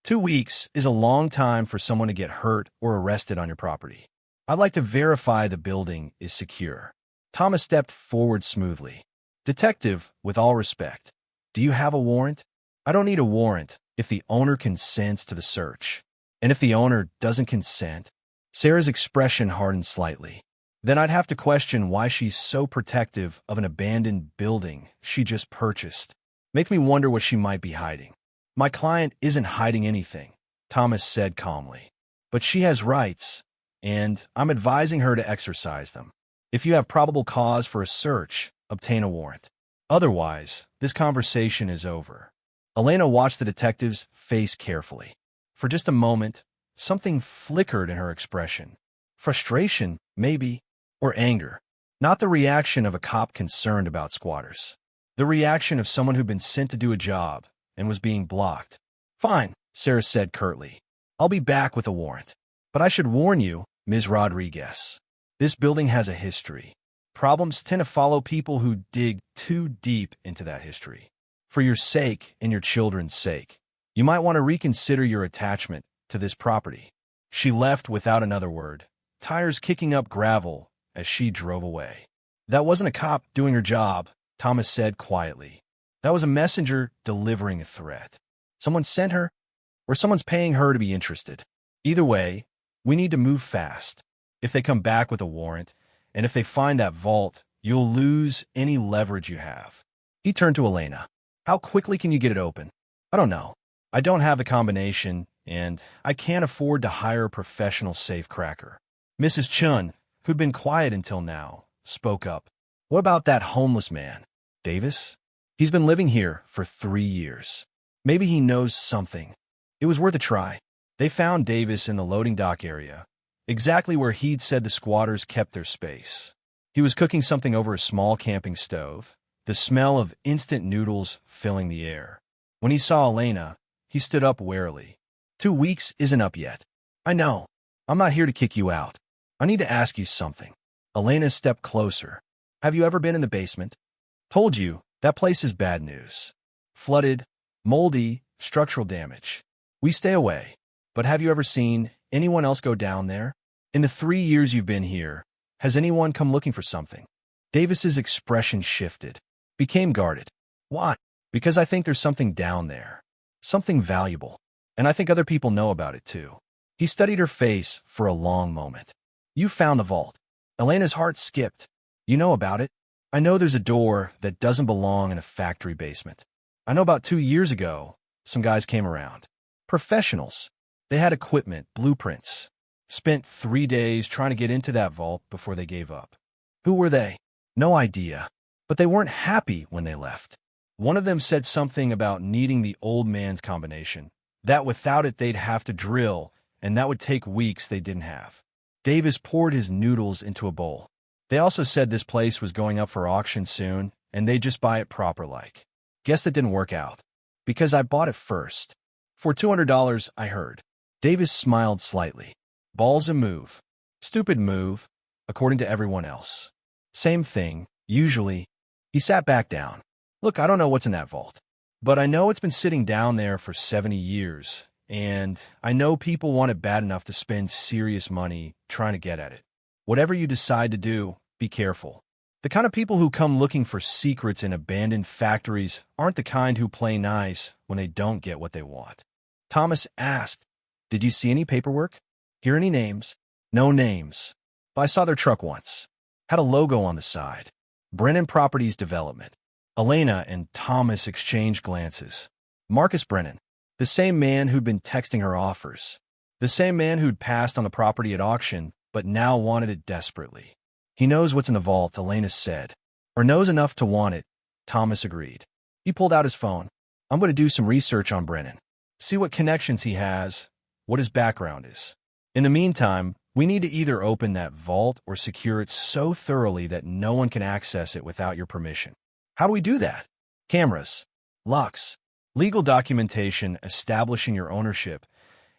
2 weeks is a long time for someone to get hurt or arrested on your property. I'd like to verify the building is secure. Thomas stepped forward smoothly. Detective, with all respect, do you have a warrant? I don't need a warrant if the owner consents to the search. And if the owner doesn't consent, Sarah's expression hardened slightly. Then I'd have to question why she's so protective of an abandoned building she just purchased. Makes me wonder what she might be hiding. My client isn't hiding anything, Thomas said calmly. But she has rights, and I'm advising her to exercise them. If you have probable cause for a search, obtain a warrant. Otherwise, this conversation is over. Elena watched the detective's face carefully. For just a moment, something flickered in her expression. Frustration, maybe, or anger. Not the reaction of a cop concerned about squatters. The reaction of someone who'd been sent to do a job and was being blocked. Fine, Sarah said curtly. I'll be back with a warrant. But I should warn you, Ms. Rodriguez. This building has a history. Problems tend to follow people who dig too deep into that history. For your sake and your children's sake, you might want to reconsider your attachment to this property. She left without another word, tires kicking up gravel as she drove away. That wasn't a cop doing her job, Thomas said quietly. That was a messenger delivering a threat. Someone sent her, or someone's paying her to be interested. Either way, we need to move fast. If they come back with a warrant, and if they find that vault, you'll lose any leverage you have. He turned to Elena. How quickly can you get it open? I don't know. I don't have the combination, and I can't afford to hire a professional safecracker. Mrs. Chun, who'd been quiet until now, spoke up. What about that homeless man? Davis? He's been living here for 3 years. Maybe he knows something. It was worth a try. They found Davis in the loading dock area, exactly where he'd said the squatters kept their space. He was cooking something over a small camping stove, the smell of instant noodles filling the air. When he saw Elena, he stood up warily. 2 weeks isn't up yet. I know. I'm not here to kick you out. I need to ask you something. Elena stepped closer. Have you ever been in the basement? Told you, that place is bad news. Flooded, moldy, structural damage. We stay away. But have you ever seen anyone else go down there? In the 3 years you've been here, has anyone come looking for something? Davis's expression shifted, became guarded. Why? Because I think there's something down there. Something valuable. And I think other people know about it too. He studied her face for a long moment. You found the vault. Elena's heart skipped. You know about it? I know there's a door that doesn't belong in a factory basement. I know about 2 years ago, some guys came around. Professionals. They had equipment, blueprints. Spent 3 days trying to get into that vault before they gave up. Who were they? No idea. But they weren't happy when they left. One of them said something about needing the old man's combination, that without it they'd have to drill, and that would take weeks they didn't have. Davis poured his noodles into a bowl. They also said this place was going up for auction soon, and they'd just buy it proper-like. Guess that didn't work out. Because I bought it first. For $200, I heard. Davis smiled slightly. Ball's a move. Stupid move, according to everyone else. Same thing, usually. He sat back down. Look, I don't know what's in that vault. But I know it's been sitting down there for 70 years, and I know people want it bad enough to spend serious money trying to get at it. Whatever you decide to do, be careful. The kind of people who come looking for secrets in abandoned factories aren't the kind who play nice when they don't get what they want. Thomas asked, Did you see any paperwork? Hear any names? No names. But I saw their truck once. Had a logo on the side. Brennan Properties Development. Elena and Thomas exchanged glances. Marcus Brennan, the same man who'd been texting her offers. The same man who'd passed on the property at auction, but now wanted it desperately. He knows what's in the vault, Elena said. Or knows enough to want it, Thomas agreed. He pulled out his phone. I'm going to do some research on Brennan. See what connections he has, what his background is. In the meantime, we need to either open that vault or secure it so thoroughly that no one can access it without your permission. How do we do that? Cameras, locks, legal documentation establishing your ownership,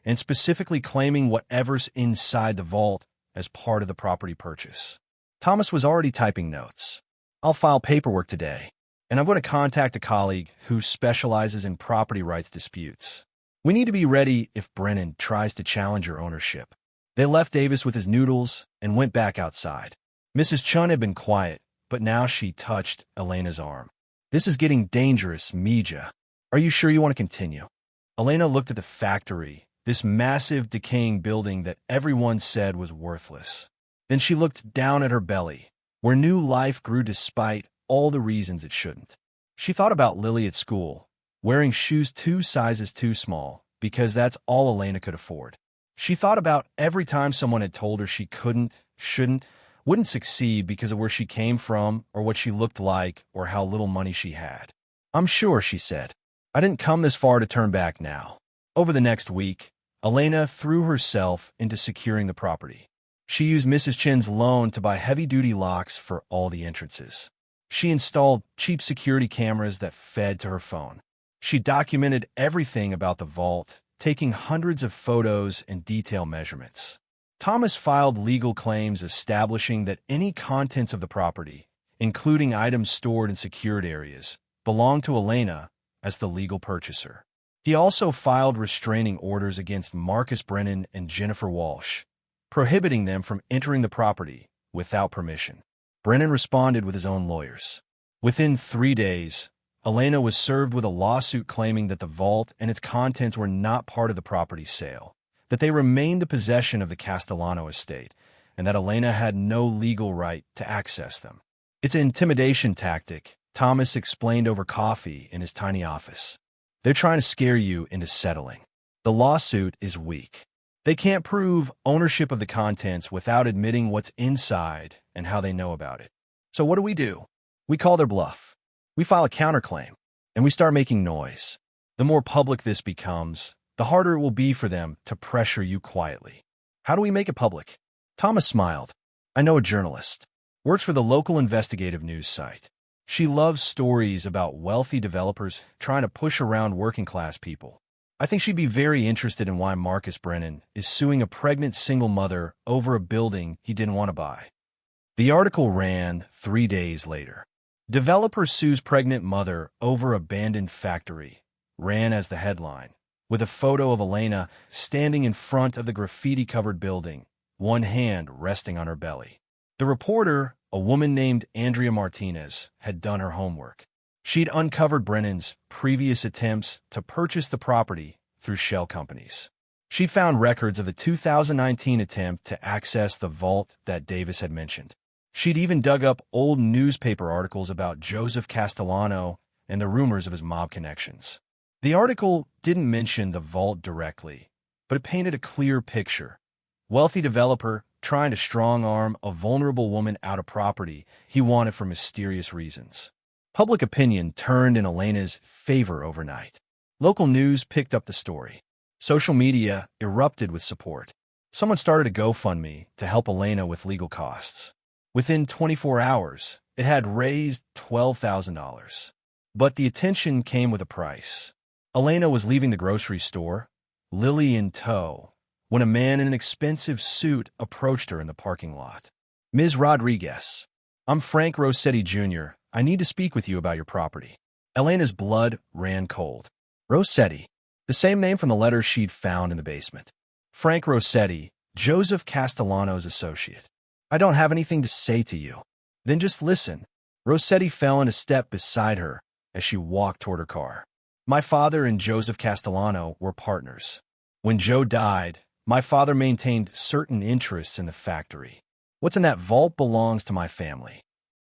and specifically claiming whatever's inside the vault as part of the property purchase. Thomas was already typing notes. I'll file paperwork today, and I'm going to contact a colleague who specializes in property rights disputes. We need to be ready if Brennan tries to challenge your ownership. They left Davis with his noodles and went back outside. Mrs. Chun had been quiet, but now she touched Elena's arm. This is getting dangerous, Mija. Are you sure you want to continue? Elena looked at the factory, this massive, decaying building that everyone said was worthless. Then she looked down at her belly, where new life grew despite all the reasons it shouldn't. She thought about Lily at school, wearing shoes 2 sizes too small, because that's all Elena could afford. She thought about every time someone had told her she couldn't, shouldn't, wouldn't succeed because of where she came from or what she looked like or how little money she had. I'm sure, she said. I didn't come this far to turn back now. Over the next week, Elena threw herself into securing the property. She used Mrs. Chin's loan to buy heavy-duty locks for all the entrances. She installed cheap security cameras that fed to her phone. She documented everything about the vault, taking hundreds of photos and detail measurements. Thomas filed legal claims establishing that any contents of the property, including items stored in secured areas, belonged to Elena as the legal purchaser. He also filed restraining orders against Marcus Brennan and Jennifer Walsh, prohibiting them from entering the property without permission. Brennan responded with his own lawyers. Within 3 days, Elena was served with a lawsuit claiming that the vault and its contents were not part of the property's sale, that they remained the possession of the Castellano estate, and that Elena had no legal right to access them. It's an intimidation tactic, Thomas explained over coffee in his tiny office. They're trying to scare you into settling. The lawsuit is weak. They can't prove ownership of the contents without admitting what's inside and how they know about it. So what do? We call their bluff. We file a counterclaim, and we start making noise. The more public this becomes, the harder it will be for them to pressure you quietly. How do we make it public? Thomas smiled. I know a journalist. Works for the local investigative news site. She loves stories about wealthy developers trying to push around working-class people. I think she'd be very interested in why Marcus Brennan is suing a pregnant single mother over a building he didn't want to buy. The article ran 3 days later. Developer sues pregnant mother over abandoned factory, ran as the headline, with a photo of Elena standing in front of the graffiti-covered building, one hand resting on her belly. The reporter, a woman named Andrea Martinez, had done her homework. She'd uncovered Brennan's previous attempts to purchase the property through shell companies. She found records of the 2019 attempt to access the vault that Davis had mentioned. She'd even dug up old newspaper articles about Joseph Castellano and the rumors of his mob connections. The article didn't mention the vault directly, but it painted a clear picture. Wealthy developer trying to strong-arm a vulnerable woman out of property he wanted for mysterious reasons. Public opinion turned in Elena's favor overnight. Local news picked up the story. Social media erupted with support. Someone started a GoFundMe to help Elena with legal costs. Within 24 hours, it had raised $12,000. But the attention came with a price. Elena was leaving the grocery store, Lily in tow, when a man in an expensive suit approached her in the parking lot. Ms. Rodriguez, I'm Frank Rossetti Jr. I need to speak with you about your property. Elena's blood ran cold. Rossetti, the same name from the letter she'd found in the basement. Frank Rossetti, Joseph Castellano's associate. I don't have anything to say to you. Then just listen. Rossetti fell in a step beside her as she walked toward her car. My father and Joseph Castellano were partners. When Joe died, my father maintained certain interests in the factory. What's in that vault belongs to my family.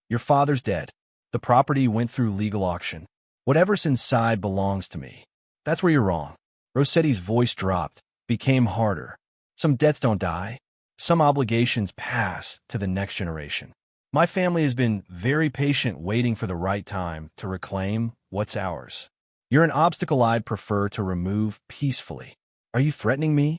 Your father's dead. The property went through legal auction. Whatever's inside belongs to me. That's where you're wrong. Rossetti's voice dropped, became harder. Some debts don't die. Some obligations pass to the next generation. My family has been very patient waiting for the right time to reclaim what's ours. You're an obstacle I'd prefer to remove peacefully. Are you threatening me?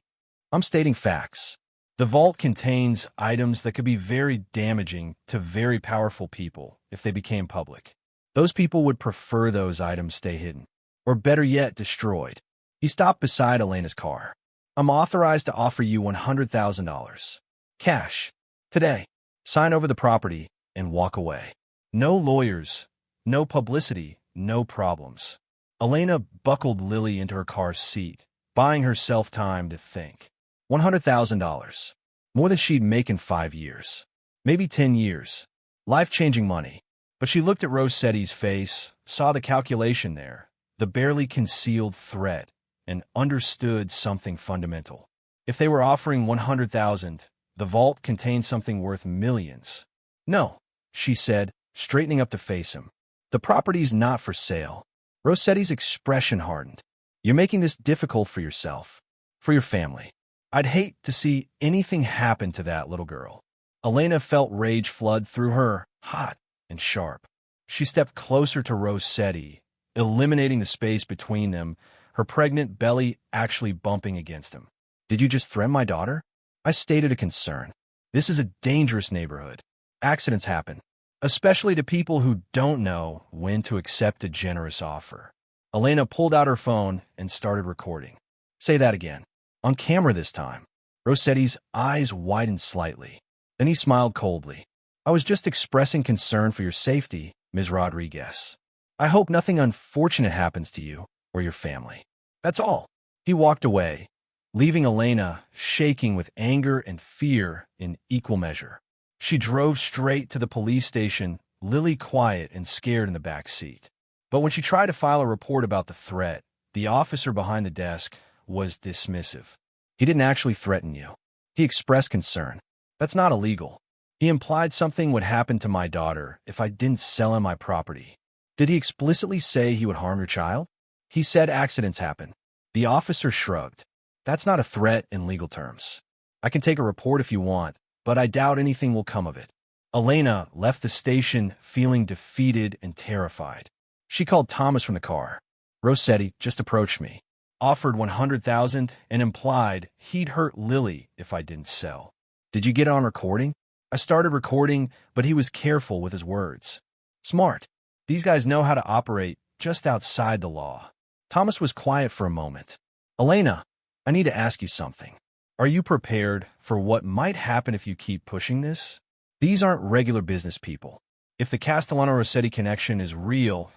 I'm stating facts. The vault contains items that could be very damaging to very powerful people if they became public. Those people would prefer those items stay hidden, or better yet, destroyed. He stopped beside Elena's car. I'm authorized to offer you $100,000. Cash. Today. Sign over the property and walk away. No lawyers, no publicity, no problems. Elena buckled Lily into her car's seat, buying herself time to think. $100,000. More than she'd make in 5 years. Maybe 10 years. Life-changing money. But she looked at Rossetti's face, saw the calculation there, the barely concealed threat, and understood something fundamental. If they were offering $100,000, the vault contained something worth millions. No, she said, straightening up to face him. The property's not for sale. Rossetti's expression hardened. You're making this difficult for yourself, for your family. I'd hate to see anything happen to that little girl. Elena felt rage flood through her, hot and sharp. She stepped closer to Rossetti, eliminating the space between them, her pregnant belly actually bumping against him. Did you just threaten my daughter? I stated a concern. This is a dangerous neighborhood. Accidents happen, especially to people who don't know when to accept a generous offer. Elena pulled out her phone and started recording. Say that again. On camera this time. Rossetti's eyes widened slightly. Then he smiled coldly. I was just expressing concern for your safety, Ms. Rodriguez. I hope nothing unfortunate happens to you or your family. That's all. He walked away, leaving Elena shaking with anger and fear in equal measure. She drove straight to the police station, Lily quiet and scared in the back seat. But when she tried to file a report about the threat, the officer behind the desk was dismissive. He didn't actually threaten you. He expressed concern. That's not illegal. He implied something would happen to my daughter if I didn't sell him my property. Did he explicitly say he would harm your child? He said accidents happen. The officer shrugged. That's not a threat in legal terms. I can take a report if you want, but I doubt anything will come of it. Elena left the station feeling defeated and terrified. She called Thomas from the car. Rossetti just approached me, offered $100,000 and implied he'd hurt Lily if I didn't sell. Did you get on recording? I started recording, but he was careful with his words. Smart. These guys know how to operate just outside the law. Thomas was quiet for a moment. Elena, I need to ask you something. Are you prepared for what might happen if you keep pushing this? These aren't regular business people. If the Castellano-Rossetti connection is real,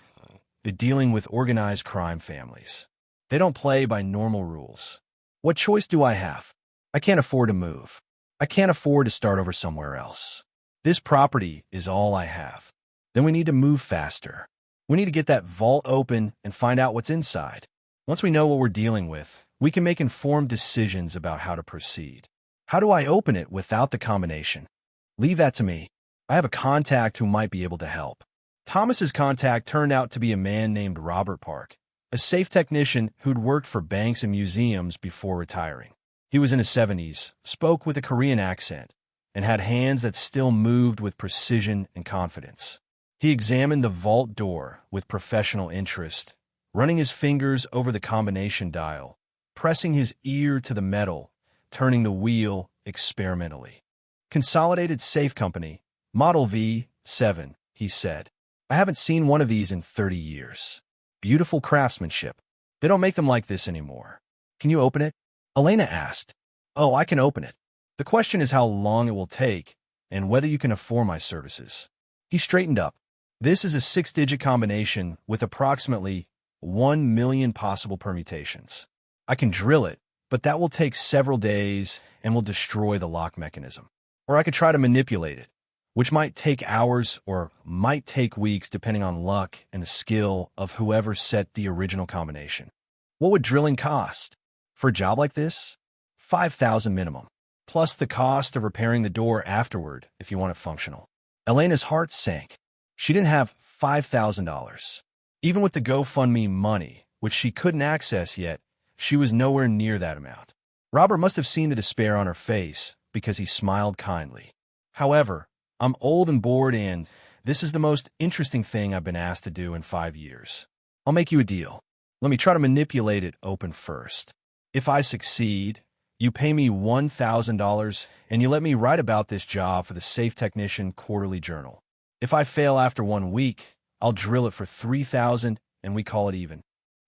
they're dealing with organized crime families. They don't play by normal rules. What choice do I have? I can't afford to move. I can't afford to start over somewhere else. This property is all I have. Then we need to move faster. We need to get that vault open and find out what's inside. Once we know what we're dealing with, we can make informed decisions about how to proceed. How do I open it without the combination? Leave that to me. I have a contact who might be able to help. Thomas's contact turned out to be a man named Robert Park, a safe technician who'd worked for banks and museums before retiring. He was in his 70s, spoke with a Korean accent, and had hands that still moved with precision and confidence. He examined the vault door with professional interest, running his fingers over the combination dial, pressing his ear to the metal, turning the wheel experimentally. Consolidated Safe Company, Model V7, he said. I haven't seen one of these in 30 years. Beautiful craftsmanship. They don't make them like this anymore. Can you open it? Elena asked. Oh, I can open it. The question is how long it will take and whether you can afford my services. He straightened up. This is a 6-digit combination with approximately 1 million possible permutations. I can drill it, but that will take several days and will destroy the lock mechanism. Or I could try to manipulate it, which might take hours or might take weeks depending on luck and the skill of whoever set the original combination. What would drilling cost? For a job like this? $5,000 minimum, plus the cost of repairing the door afterward if you want it functional. Elena's heart sank. She didn't have $5,000. Even with the GoFundMe money, which she couldn't access yet, she was nowhere near that amount. Robert must have seen the despair on her face because he smiled kindly. However, I'm old and bored, and this is the most interesting thing I've been asked to do in 5 years. I'll make you a deal. Let me try to manipulate it open first. If I succeed, you pay me $1,000 and you let me write about this job for the Safe Technician Quarterly Journal. If I fail after 1 week, I'll drill it for $3,000 and we call it even.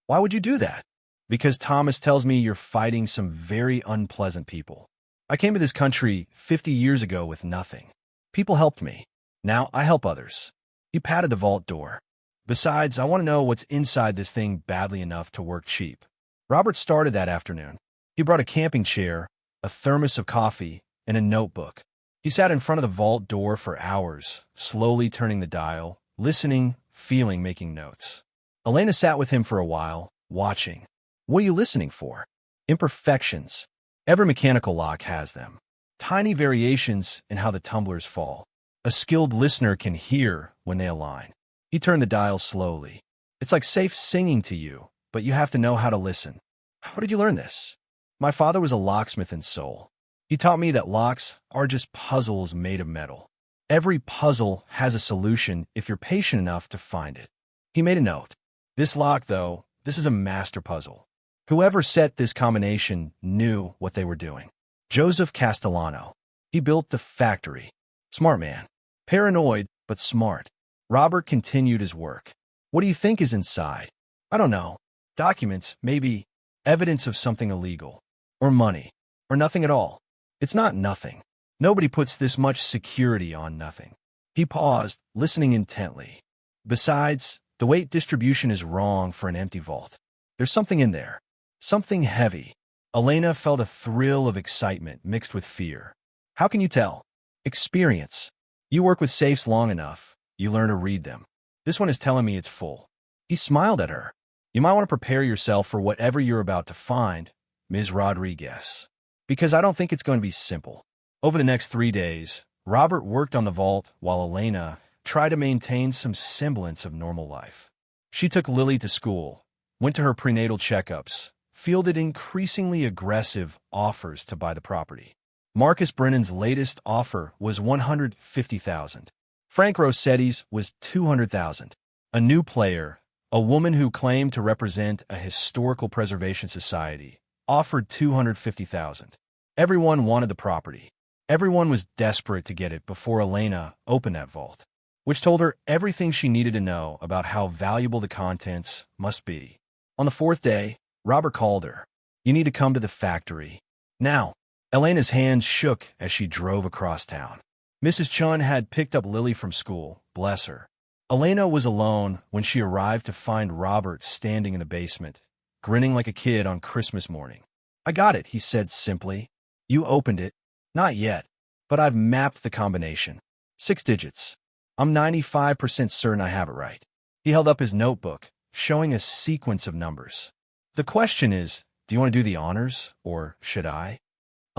Why would you do that? Because Thomas tells me you're fighting some very unpleasant people. I came to this country 50 years ago with nothing. People helped me. Now I help others. He patted the vault door. Besides, I want to know what's inside this thing badly enough to work cheap. Robert started that afternoon. He brought a camping chair, a thermos of coffee, and a notebook. He sat in front of the vault door for hours, slowly turning the dial, listening, feeling, making notes. Elena sat with him for a while, watching. What are you listening for? Imperfections. Every mechanical lock has them. Tiny variations in how the tumblers fall. A skilled listener can hear when they align. He turned the dial slowly. It's like safe singing to you, but you have to know how to listen. How did you learn this? My father was a locksmith in Seoul. He taught me that locks are just puzzles made of metal. Every puzzle has a solution if you're patient enough to find it. He made a note. This lock, though, this is a master puzzle. Whoever set this combination knew what they were doing. Joseph Castellano. He built the factory. Smart man. Paranoid, but smart. Robert continued his work. What do you think is inside? I don't know. Documents, maybe. Evidence of something illegal. Or money. Or nothing at all. It's not nothing. Nobody puts this much security on nothing. He paused, listening intently. Besides, the weight distribution is wrong for an empty vault. There's something in there. Something heavy. Elena felt a thrill of excitement mixed with fear. How can you tell? Experience. You work with safes long enough, you learn to read them. This one is telling me it's full. He smiled at her. You might want to prepare yourself for whatever you're about to find, Ms. Rodriguez. Because I don't think it's going to be simple. Over the next 3 days, Robert worked on the vault while Elena tried to maintain some semblance of normal life. She took Lily to school, went to her prenatal checkups, fielded increasingly aggressive offers to buy the property. Marcus Brennan's latest offer was $150,000. Frank Rossetti's was $200,000. A new player, a woman who claimed to represent a historical preservation society, offered $250,000. Everyone wanted the property. Everyone was desperate to get it before Elena opened that vault, which told her everything she needed to know about how valuable the contents must be. On the 4th day, Robert called her. You need to come to the factory. Now. Elena's hands shook as she drove across town. Mrs. Chun had picked up Lily from school, bless her. Elena was alone when she arrived to find Robert standing in the basement, grinning like a kid on Christmas morning. I got it, he said simply. You opened it? Not yet, but I've mapped the combination. 6 digits. I'm 95% certain I have it right. He held up his notebook, showing a sequence of numbers. The question is, do you want to do the honors, or should I?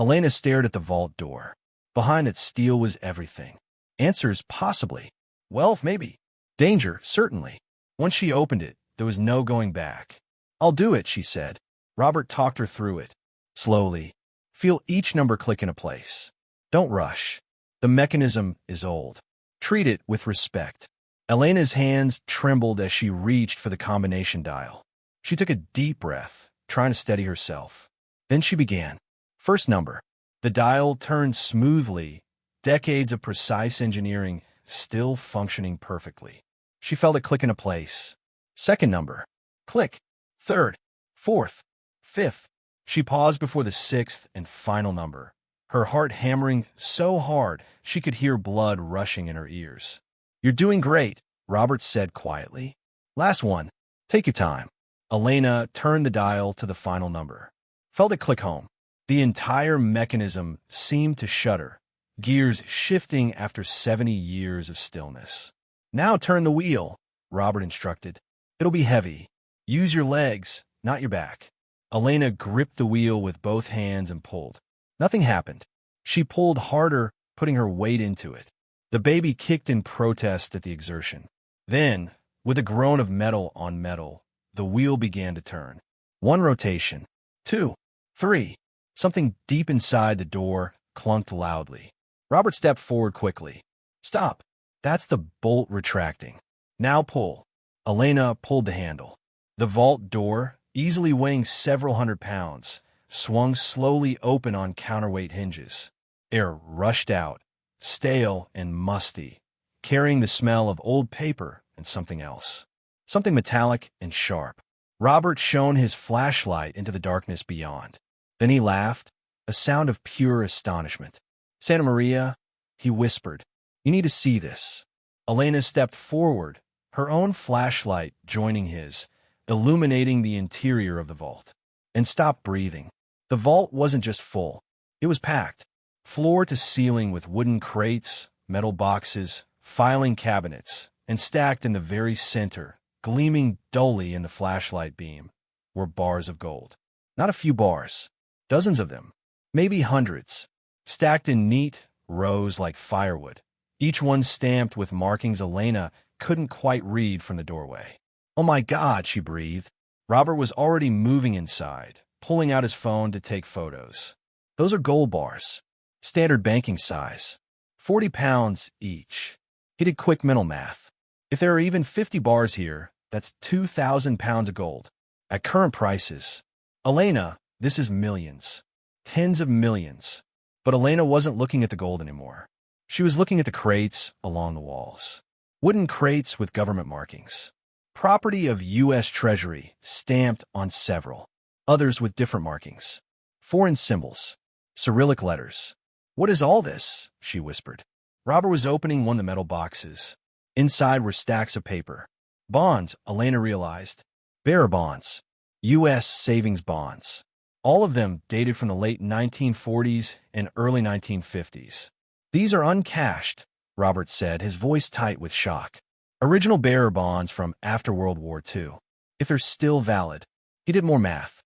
Elena stared at the vault door. Behind it, steel was everything. Answers, possibly. Wealth, maybe. Danger, certainly. Once she opened it, there was no going back. I'll do it, she said. Robert talked her through it. Slowly. Feel each number click into place. Don't rush. The mechanism is old. Treat it with respect. Elena's hands trembled as she reached for the combination dial. She took a deep breath, trying to steady herself. Then she began. First number. The dial turned smoothly, decades of precise engineering still functioning perfectly. She felt it click into place. Second number. Click. Third. Fourth. Fifth. She paused before the 6th and final number, her heart hammering so hard she could hear blood rushing in her ears. You're doing great, Robert said quietly. Last one. Take your time. Elena turned the dial to the final number. Felt it click home. The entire mechanism seemed to shudder, gears shifting after 70 years of stillness. Now turn the wheel, Robert instructed. It'll be heavy. Use your legs, not your back. Elena gripped the wheel with both hands and pulled. Nothing happened. She pulled harder, putting her weight into it. The baby kicked in protest at the exertion. Then, with a groan of metal on metal, the wheel began to turn. 1 rotation. 2. 3. Something deep inside the door clunked loudly. Robert stepped forward quickly. Stop. That's the bolt retracting. Now pull. Elena pulled the handle. The vault door, easily weighing several hundred pounds, swung slowly open on counterweight hinges. Air rushed out, stale and musty, carrying the smell of old paper and something else. Something metallic and sharp. Robert shone his flashlight into the darkness beyond. Then he laughed, a sound of pure astonishment. Santa Maria, he whispered, you need to see this. Elena stepped forward, her own flashlight joining his, illuminating the interior of the vault, and stopped breathing. The vault wasn't just full. It was packed, floor to ceiling with wooden crates, metal boxes, filing cabinets, and stacked in the very center, gleaming dully in the flashlight beam, were bars of gold. Not a few bars. Dozens of them, maybe hundreds, stacked in neat rows like firewood, each one stamped with markings Elena couldn't quite read from the doorway. Oh my God, she breathed. Robert was already moving inside, pulling out his phone to take photos. Those are gold bars, standard banking size, 40 pounds each. He did quick mental math. If there are even 50 bars here, that's 2,000 pounds of gold. At current prices, Elena, this is millions. Tens of millions. But Elena wasn't looking at the gold anymore. She was looking at the crates along the walls. Wooden crates with government markings. Property of U.S. Treasury, stamped on several. Others with different markings. Foreign symbols. Cyrillic letters. What is all this? She whispered. Robert was opening one of the metal boxes. Inside were stacks of paper. Bonds, Elena realized. Bearer bonds. U.S. savings bonds. All of them dated from the late 1940s and early 1950s. These are uncashed, Robert said, his voice tight with shock. Original bearer bonds from after World War II. If they're still valid. He did more math.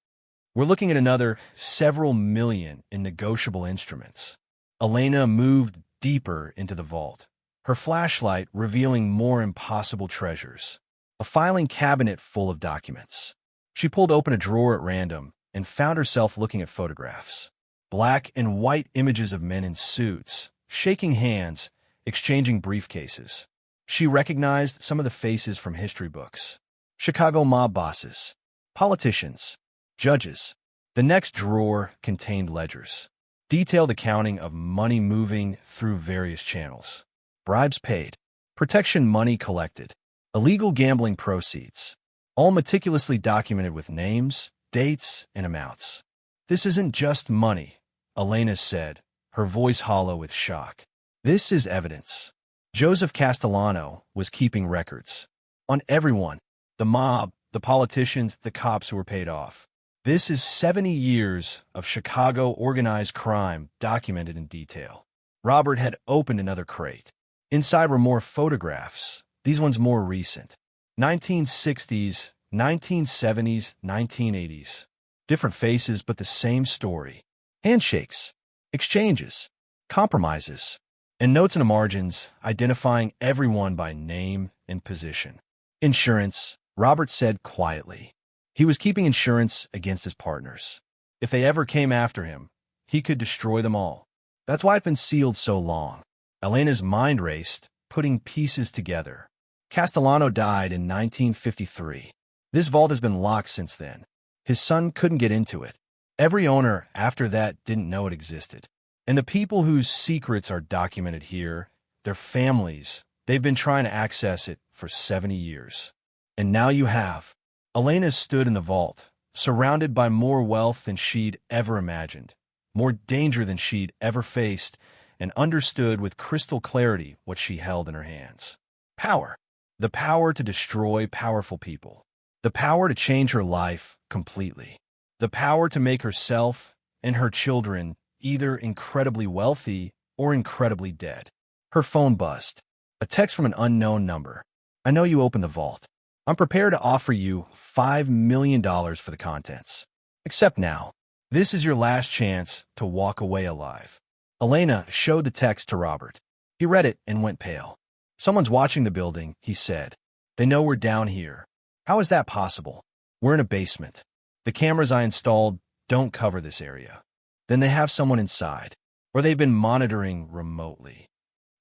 We're looking at another several million in negotiable instruments. Elena moved deeper into the vault, her flashlight revealing more impossible treasures. A filing cabinet full of documents. She pulled open a drawer at random and found herself looking at photographs. Black and white images of men in suits, shaking hands, exchanging briefcases. She recognized some of the faces from history books. Chicago mob bosses, politicians, judges. The next drawer contained ledgers. Detailed accounting of money moving through various channels. Bribes paid. Protection money collected. Illegal gambling proceeds. All meticulously documented with names, dates, and amounts. This isn't just money, Elena said, her voice hollow with shock. This is evidence. Joseph Castellano was keeping records. On everyone. The mob, the politicians, the cops who were paid off. This is 70 years of Chicago organized crime documented in detail. Robert had opened another crate. Inside were more photographs, these ones more recent. 1960s, 1970s, 1980s. Different faces, but the same story. Handshakes, exchanges, compromises, and notes in the margins identifying everyone by name and position. Insurance, Robert said quietly. He was keeping insurance against his partners. If they ever came after him, he could destroy them all. That's why it's been sealed so long. Elena's mind raced, putting pieces together. Castellano died in 1953. This vault has been locked since then. His son couldn't get into it. Every owner after that didn't know it existed. And the people whose secrets are documented here, their families, they've been trying to access it for 70 years. And now you have. Elena stood in the vault, surrounded by more wealth than she'd ever imagined, more danger than she'd ever faced, and understood with crystal clarity what she held in her hands. Power. The power to destroy powerful people. The power to change her life completely. The power to make herself and her children either incredibly wealthy or incredibly dead. Her phone buzzed. A text from an unknown number. I know you opened the vault. I'm prepared to offer you $5 million for the contents. Accept now. This is your last chance to walk away alive. Elena showed the text to Robert. He read it and went pale. Someone's watching the building, he said. They know we're down here. How is that possible? We're in a basement. The cameras I installed don't cover this area. Then they have someone inside, or they've been monitoring remotely.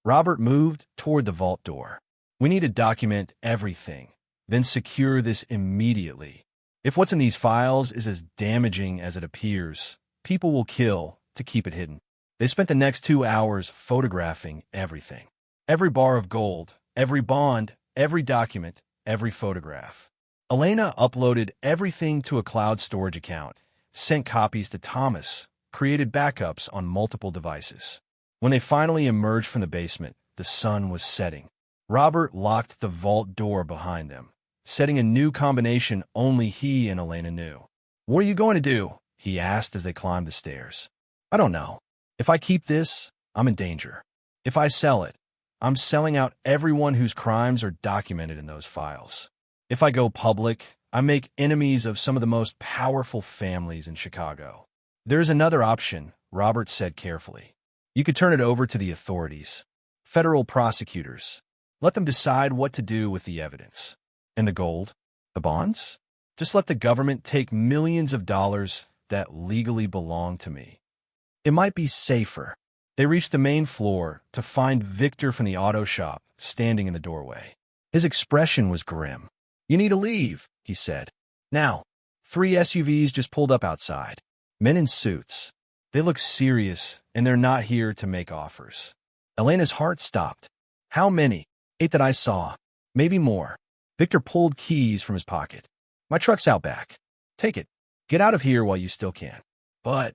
Robert moved toward the vault door. We need to document everything, then secure this immediately. If what's in these files is as damaging as it appears, people will kill to keep it hidden. They spent the next 2 hours photographing everything. Every bar of gold, every bond, every document, every photograph. Elena uploaded everything to a cloud storage account, sent copies to Thomas, created backups on multiple devices. When they finally emerged from the basement, the sun was setting. Robert locked the vault door behind them, setting a new combination only he and Elena knew. What are you going to do? He asked as they climbed the stairs. I don't know. If I keep this, I'm in danger. If I sell it, I'm selling out everyone whose crimes are documented in those files. If I go public, I make enemies of some of the most powerful families in Chicago. There's another option, Robert said carefully. You could turn it over to the authorities, federal prosecutors. Let them decide what to do with the evidence. And the gold? The bonds? Just let the government take millions of dollars that legally belong to me. It might be safer. They reached the main floor to find Victor from the auto shop standing in the doorway. His expression was grim. You need to leave, he said. Now. 3 SUVs just pulled up outside. Men in suits. They look serious, and they're not here to make offers. Elena's heart stopped. How many? 8 that I saw. Maybe more. Victor pulled keys from his pocket. My truck's out back. Take it. Get out of here while you still can. But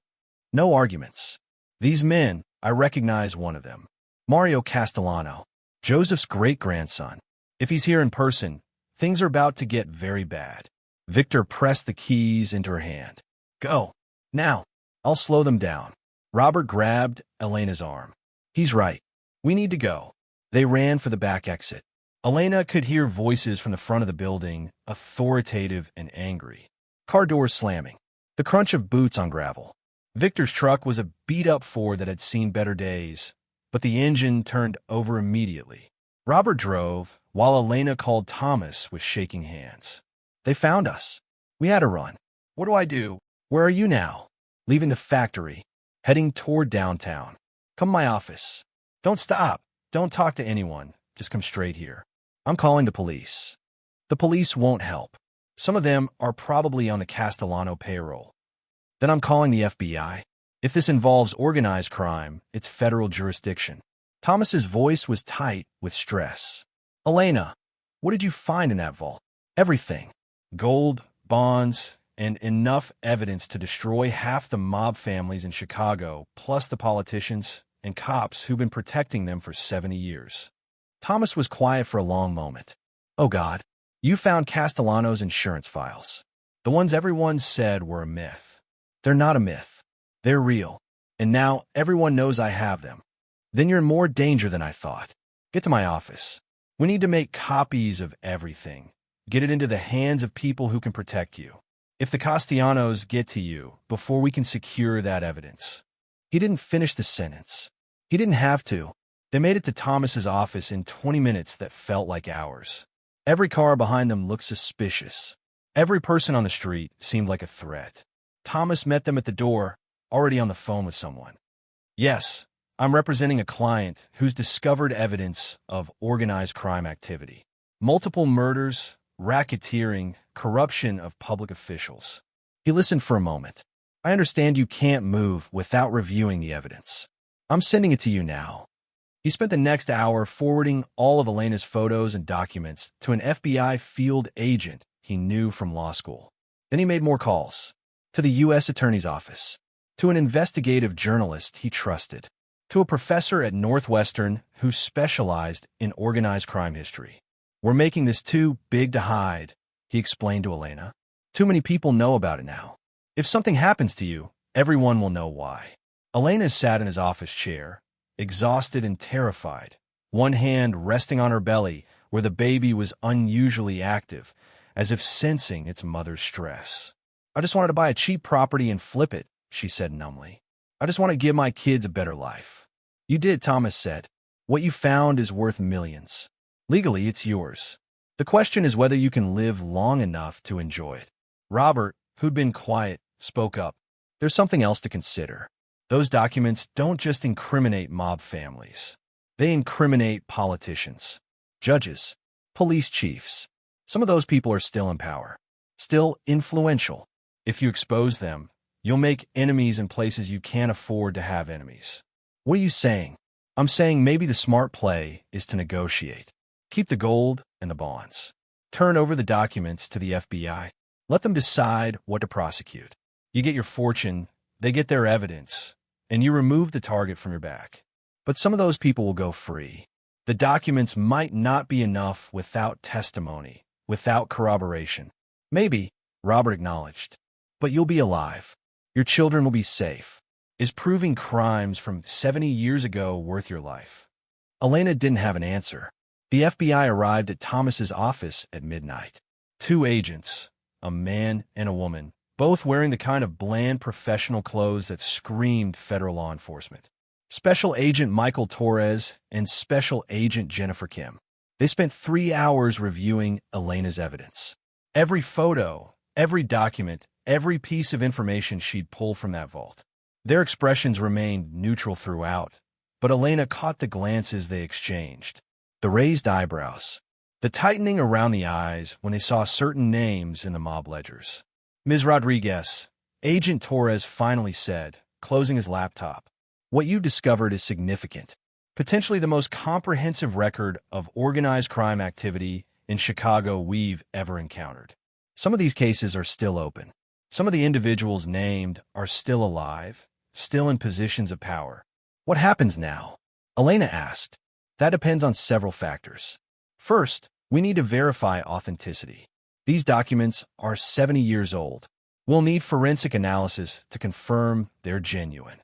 no arguments. These men, I recognize one of them. Mario Castellano, Joseph's great-grandson. If he's here in person, things are about to get very bad. Victor pressed the keys into her hand. Go. Now. I'll slow them down. Robert grabbed Elena's arm. He's right. We need to go. They ran for the back exit. Elena could hear voices from the front of the building, authoritative and angry. Car doors slamming. The crunch of boots on gravel. Victor's truck was a beat-up Ford that had seen better days, but the engine turned over immediately. Robert drove, while Elena called Thomas with shaking hands. They found us. We had to run. What do I do? Where are you now? Leaving the factory, heading toward downtown. Come to my office. Don't stop. Don't talk to anyone. Just come straight here. I'm calling the police. The police won't help. Some of them are probably on the Castellano payroll. Then I'm calling the FBI. If this involves organized crime, it's federal jurisdiction. Thomas's voice was tight with stress. Elena, what did you find in that vault? Everything. Gold, bonds, and enough evidence to destroy half the mob families in Chicago, plus the politicians and cops who've been protecting them for 70 years. Thomas was quiet for a long moment. Oh God, you found Castellano's insurance files. The ones everyone said were a myth. They're not a myth. They're real. And now everyone knows I have them. Then you're in more danger than I thought. Get to my office. We need to make copies of everything. Get it into the hands of people who can protect you. If the Castellanos get to you before we can secure that evidence. He didn't finish the sentence. He didn't have to. They made it to Thomas's office in 20 minutes that felt like hours. Every car behind them looked suspicious. Every person on the street seemed like a threat. Thomas met them at the door, already on the phone with someone. Yes, I'm representing a client who's discovered evidence of organized crime activity. Multiple murders, racketeering, corruption of public officials. He listened for a moment. I understand you can't move without reviewing the evidence. I'm sending it to you now. He spent the next hour forwarding all of Elena's photos and documents to an FBI field agent he knew from law school. Then he made more calls. To the U.S. Attorney's Office. To an investigative journalist he trusted. To a professor at Northwestern who specialized in organized crime history. We're making this too big to hide, he explained to Elena. Too many people know about it now. If something happens to you, everyone will know why. Elena sat in his office chair, exhausted and terrified, one hand resting on her belly where the baby was unusually active, as if sensing its mother's stress. I just wanted to buy a cheap property and flip it, she said numbly. I just want to give my kids a better life. You did, Thomas said. What you found is worth millions. Legally, it's yours. The question is whether you can live long enough to enjoy it. Robert, who'd been quiet, spoke up. There's something else to consider. Those documents don't just incriminate mob families. They incriminate politicians, judges, police chiefs. Some of those people are still in power, still influential. If you expose them, you'll make enemies in places you can't afford to have enemies. What are you saying? I'm saying maybe the smart play is to negotiate. Keep the gold and the bonds. Turn over the documents to the FBI. Let them decide what to prosecute. You get your fortune, they get their evidence, and you remove the target from your back. But some of those people will go free. The documents might not be enough without testimony, without corroboration. Maybe, Robert acknowledged. But you'll be alive. Your children will be safe. Is proving crimes from 70 years ago worth your life? Elena didn't have an answer. The FBI arrived at Thomas's office at midnight. 2 agents, a man and a woman, both wearing the kind of bland professional clothes that screamed federal law enforcement. Special Agent Michael Torres and Special Agent Jennifer Kim. They spent 3 hours reviewing Elena's evidence. Every photo, every document, every piece of information she'd pulled from that vault. Their expressions remained neutral throughout, but Elena caught the glances they exchanged. The raised eyebrows, the tightening around the eyes when they saw certain names in the mob ledgers. Ms. Rodriguez, Agent Torres finally said, closing his laptop, what you've discovered is significant. Potentially the most comprehensive record of organized crime activity in Chicago we've ever encountered. Some of these cases are still open. Some of the individuals named are still alive, still in positions of power. What happens now? Elena asked. That depends on several factors. First, we need to verify authenticity. These documents are 70 years old. We'll need forensic analysis to confirm they're genuine.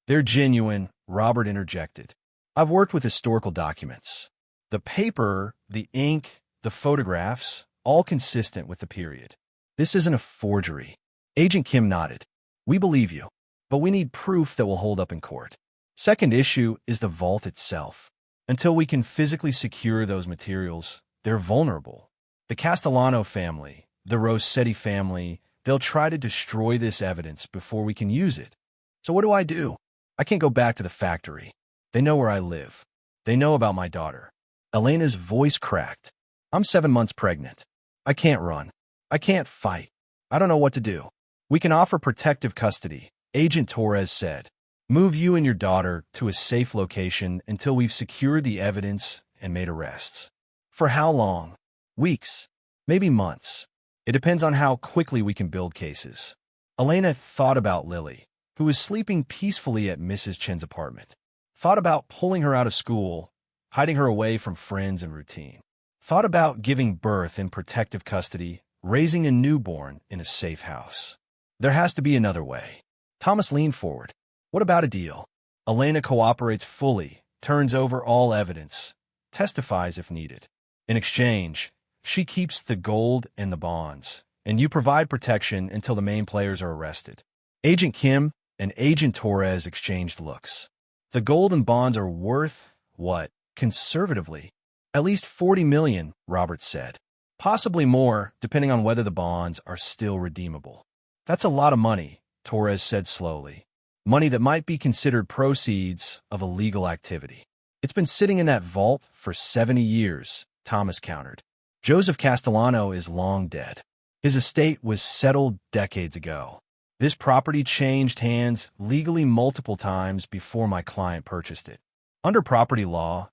They're genuine, Robert interjected. I've worked with historical documents. The paper, the ink, the photographs, all consistent with the period. This isn't a forgery. Agent Kim nodded. We believe you, but we need proof that will hold up in court. Second issue is the vault itself. Until we can physically secure those materials, they're vulnerable. The Castellano family, the Rossetti family, they'll try to destroy this evidence before we can use it. So what do? I can't go back to the factory. They know where I live. They know about my daughter. Elena's voice cracked. I'm 7 months pregnant. I can't run. I can't fight. I don't know what to do. We can offer protective custody, Agent Torres said. Move you and your daughter to a safe location until we've secured the evidence and made arrests. For how long? Weeks. Maybe months. It depends on how quickly we can build cases. Elena thought about Lily, who was sleeping peacefully at Mrs. Chen's apartment. Thought about pulling her out of school, hiding her away from friends and routine. Thought about giving birth in protective custody, raising a newborn in a safe house. There has to be another way. Thomas leaned forward. What about a deal? Elena cooperates fully, turns over all evidence, testifies if needed. In exchange, she keeps the gold and the bonds, and you provide protection until the main players are arrested. Agent Kim and Agent Torres exchanged looks. The gold and bonds are worth, what, conservatively? At least $40 million, Robert said. Possibly more, depending on whether the bonds are still redeemable. That's a lot of money, Torres said slowly. Money that might be considered proceeds of illegal activity. It's been sitting in that vault for 70 years, Thomas countered. Joseph Castellano is long dead. His estate was settled decades ago. This property changed hands legally multiple times before my client purchased it. Under property law,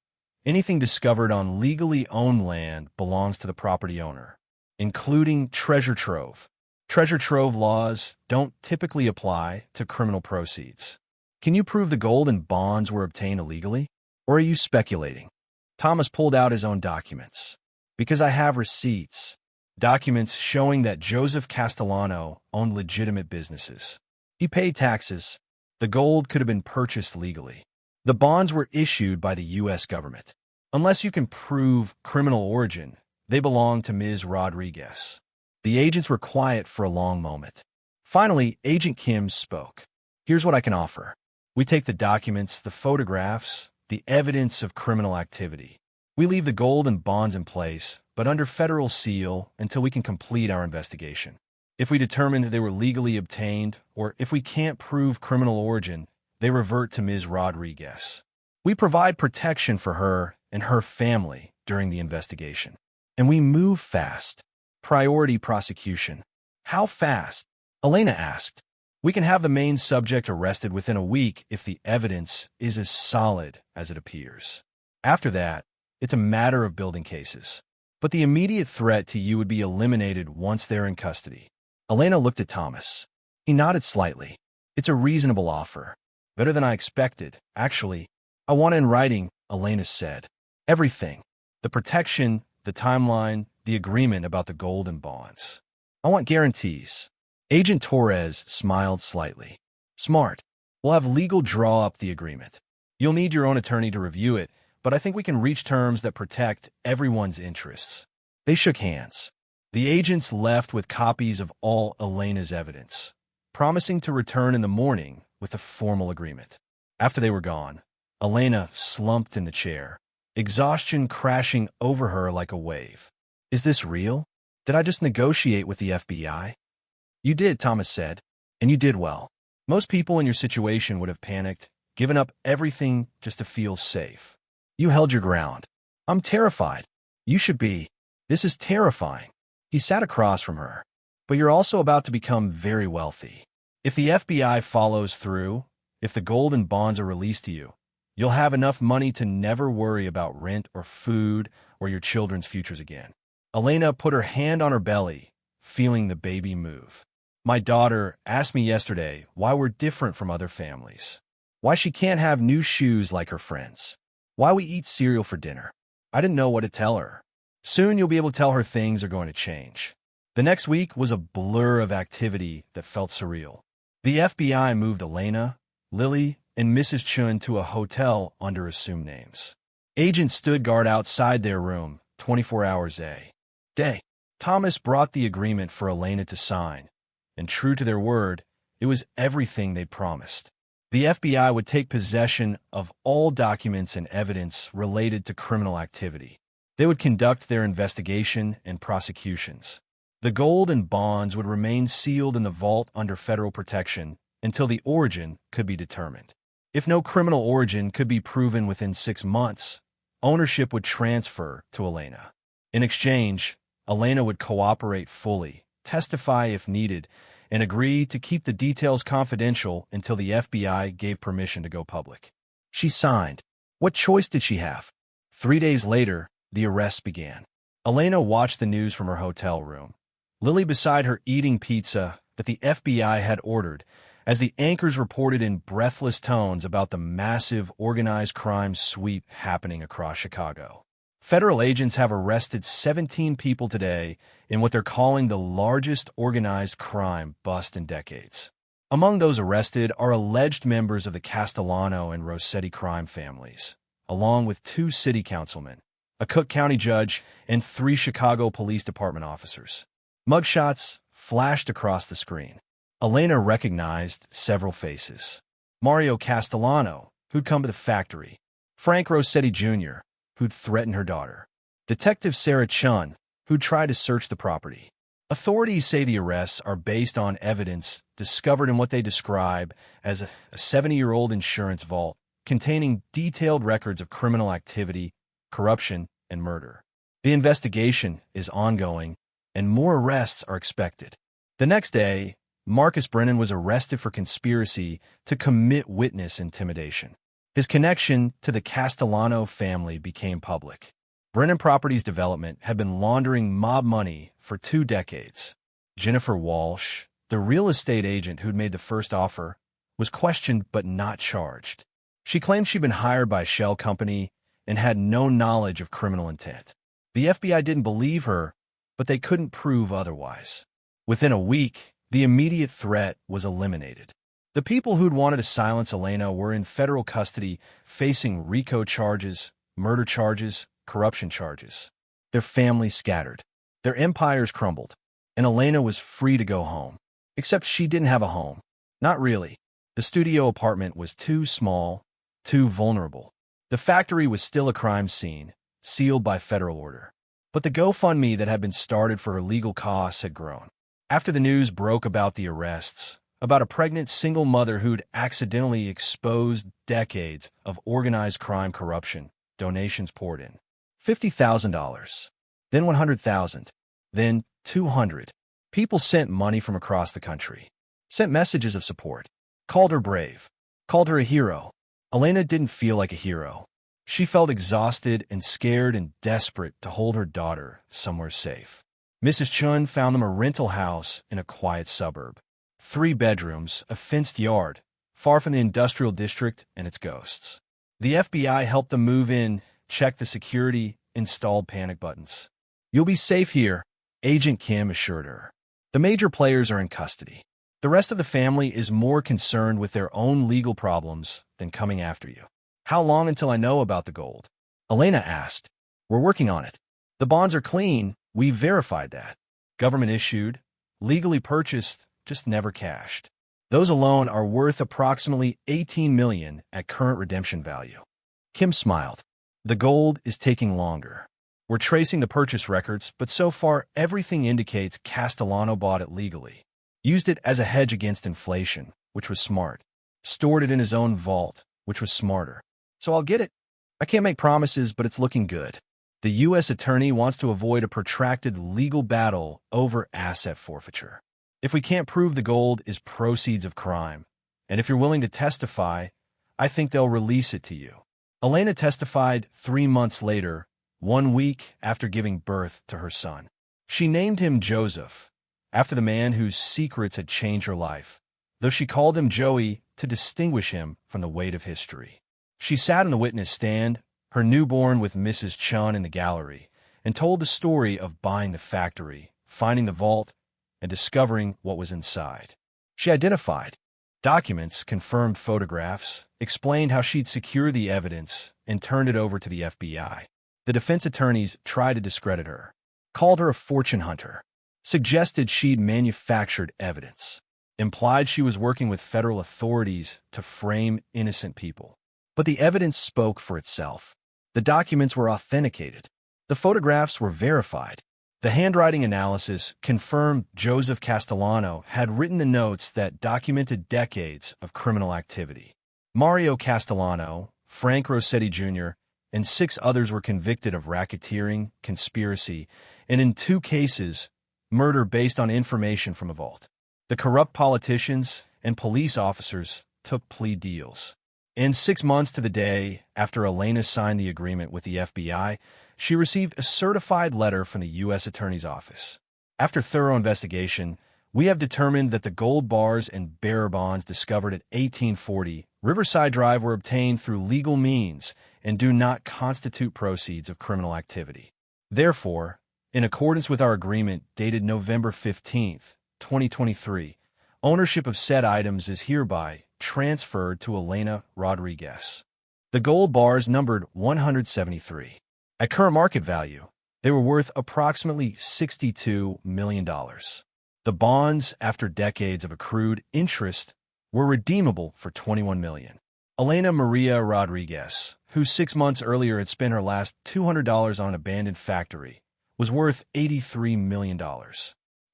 anything discovered on legally owned land belongs to the property owner, including treasure trove. Treasure trove laws don't typically apply to criminal proceeds. Can you prove the gold and bonds were obtained illegally? Or are you speculating? Thomas pulled out his own documents. Because I have receipts. Documents showing that Joseph Castellano owned legitimate businesses. He paid taxes. The gold could have been purchased legally. The bonds were issued by the U.S. government. Unless you can prove criminal origin, they belong to Ms. Rodriguez. The agents were quiet for a long moment. Finally, Agent Kim spoke. Here's what I can offer. We take the documents, the photographs, the evidence of criminal activity. We leave the gold and bonds in place, but under federal seal until we can complete our investigation. If we determine that they were legally obtained, or if we can't prove criminal origin, they revert to Ms. Rodriguez. We provide protection for her and her family during the investigation. And we move fast. Priority prosecution. How fast? Elena asked. We can have the main subject arrested within a week if the evidence is as solid as it appears. After that, it's a matter of building cases. But the immediate threat to you would be eliminated once they're in custody. Elena looked at Thomas. He nodded slightly. It's a reasonable offer. Better than I expected, actually. I want it in writing, Elena said. Everything. The protection, the timeline, the agreement about the gold and bonds. I want guarantees. Agent Torres smiled slightly. Smart. We'll have legal draw up the agreement. You'll need your own attorney to review it, but I think we can reach terms that protect everyone's interests. They shook hands. The agents left with copies of all Elena's evidence, promising to return in the morning with a formal agreement. After they were gone, Elena slumped in the chair, exhaustion crashing over her like a wave. Is this real? Did I just negotiate with the FBI? You did, Thomas said, and you did well. Most people in your situation would have panicked, given up everything just to feel safe. You held your ground. I'm terrified. You should be. This is terrifying. He sat across from her. But you're also about to become very wealthy. If the FBI follows through, if the gold and bonds are released to you, you'll have enough money to never worry about rent or food or your children's futures again. Elena put her hand on her belly, feeling the baby move. My daughter asked me yesterday why we're different from other families. Why she can't have new shoes like her friends. Why we eat cereal for dinner. I didn't know what to tell her. Soon you'll be able to tell her things are going to change. The next week was a blur of activity that felt surreal. The FBI moved Elena, Lily, and Mrs. Chun to a hotel under assumed names. Agents stood guard outside their room 24 hours a day. Thomas brought the agreement for Elena to sign, and true to their word, it was everything they'd promised. The FBI would take possession of all documents and evidence related to criminal activity. They would conduct their investigation and prosecutions. The gold and bonds would remain sealed in the vault under federal protection until the origin could be determined. If no criminal origin could be proven within 6 months, ownership would transfer to Elena. In exchange, Elena would cooperate fully, testify if needed, and agree to keep the details confidential until the FBI gave permission to go public. She signed. What choice did she have? 3 days later, the arrests began. Elena watched the news from her hotel room, Lily beside her eating pizza that the FBI had ordered, as the anchors reported in breathless tones about the massive organized crime sweep happening across Chicago. Federal agents have arrested 17 people today in what they're calling the largest organized crime bust in decades. Among those arrested are alleged members of the Castellano and Rossetti crime families, along with 2 city councilmen, a Cook County judge, and 3 Chicago Police Department officers. Mugshots flashed across the screen. Elena recognized several faces. Mario Castellano, who'd come to the factory. Frank Rossetti Jr., who'd threatened her daughter. Detective Sarah Chun, who'd tried to search the property. Authorities say the arrests are based on evidence discovered in what they describe as a 70-year-old insurance vault containing detailed records of criminal activity, corruption, and murder. The investigation is ongoing, and more arrests are expected. The next day, Marcus Brennan was arrested for conspiracy to commit witness intimidation. His connection to the Castellano family became public. Brennan Properties Development had been laundering mob money for 2 decades. Jennifer Walsh, the real estate agent who'd made the first offer, was questioned but not charged. She claimed she'd been hired by a shell company and had no knowledge of criminal intent. The FBI didn't believe her, but they couldn't prove otherwise. Within a week, the immediate threat was eliminated. The people who'd wanted to silence Elena were in federal custody, facing RICO charges, murder charges, corruption charges. Their families scattered. Their empires crumbled. And Elena was free to go home. Except she didn't have a home. Not really. The studio apartment was too small, too vulnerable. The factory was still a crime scene, sealed by federal order. But the GoFundMe that had been started for her legal costs had grown. After the news broke about the arrests, about a pregnant single mother who'd accidentally exposed decades of organized crime corruption, donations poured in. $50,000, then $100,000, then $200,000. People sent money from across the country, sent messages of support, called her brave, called her a hero. Elena didn't feel like a hero. She felt exhausted and scared and desperate to hold her daughter somewhere safe. Mrs. Chun found them a rental house in a quiet suburb. 3 bedrooms, a fenced yard, far from the industrial district and its ghosts. The FBI helped them move in, checked the security, installed panic buttons. "You'll be safe here," Agent Kim assured her. "The major players are in custody. The rest of the family is more concerned with their own legal problems than coming after you." "How long until I know about the gold?" Elena asked. "We're working on it. The bonds are clean. We verified that. Government issued, legally purchased, just never cashed. Those alone are worth approximately $18 million at current redemption value." Kim smiled. "The gold is taking longer. We're tracing the purchase records, but so far everything indicates Castellano bought it legally. Used it as a hedge against inflation, which was smart. Stored it in his own vault, which was smarter. So I'll get it. I can't make promises, but it's looking good. The U.S. attorney wants to avoid a protracted legal battle over asset forfeiture. If we can't prove the gold is proceeds of crime, and if you're willing to testify, I think they'll release it to you." Elena testified 3 months later, 1 week after giving birth to her son. She named him Joseph, after the man whose secrets had changed her life, though she called him Joey to distinguish him from the weight of history. She sat in the witness stand, her newborn with Mrs. Chun in the gallery, and told the story of buying the factory, finding the vault, and discovering what was inside. She identified documents, confirmed photographs, explained how she'd secure the evidence, and turned it over to the FBI. The defense attorneys tried to discredit her, called her a fortune hunter, suggested she'd manufactured evidence, implied she was working with federal authorities to frame innocent people. But the evidence spoke for itself. The documents were authenticated. The photographs were verified. The handwriting analysis confirmed Joseph Castellano had written the notes that documented decades of criminal activity. Mario Castellano, Frank Rossetti Jr., and 6 others were convicted of racketeering, conspiracy, and in 2 cases, murder based on information from a vault. The corrupt politicians and police officers took plea deals. And 6 months to the day after Elena signed the agreement with the FBI, she received a certified letter from the U.S. Attorney's Office. After thorough investigation, we have determined that the gold bars and bearer bonds discovered at 1840 Riverside Drive were obtained through legal means and do not constitute proceeds of criminal activity. Therefore, in accordance with our agreement dated November 15, 2023, ownership of said items is hereby transferred to Elena Rodriguez. The gold bars numbered 173. At current market value, they were worth approximately $62 million. The bonds, after decades of accrued interest, were redeemable for $21 million. Elena Maria Rodriguez, who 6 months earlier had spent her last $200 on an abandoned factory, was worth $83 million.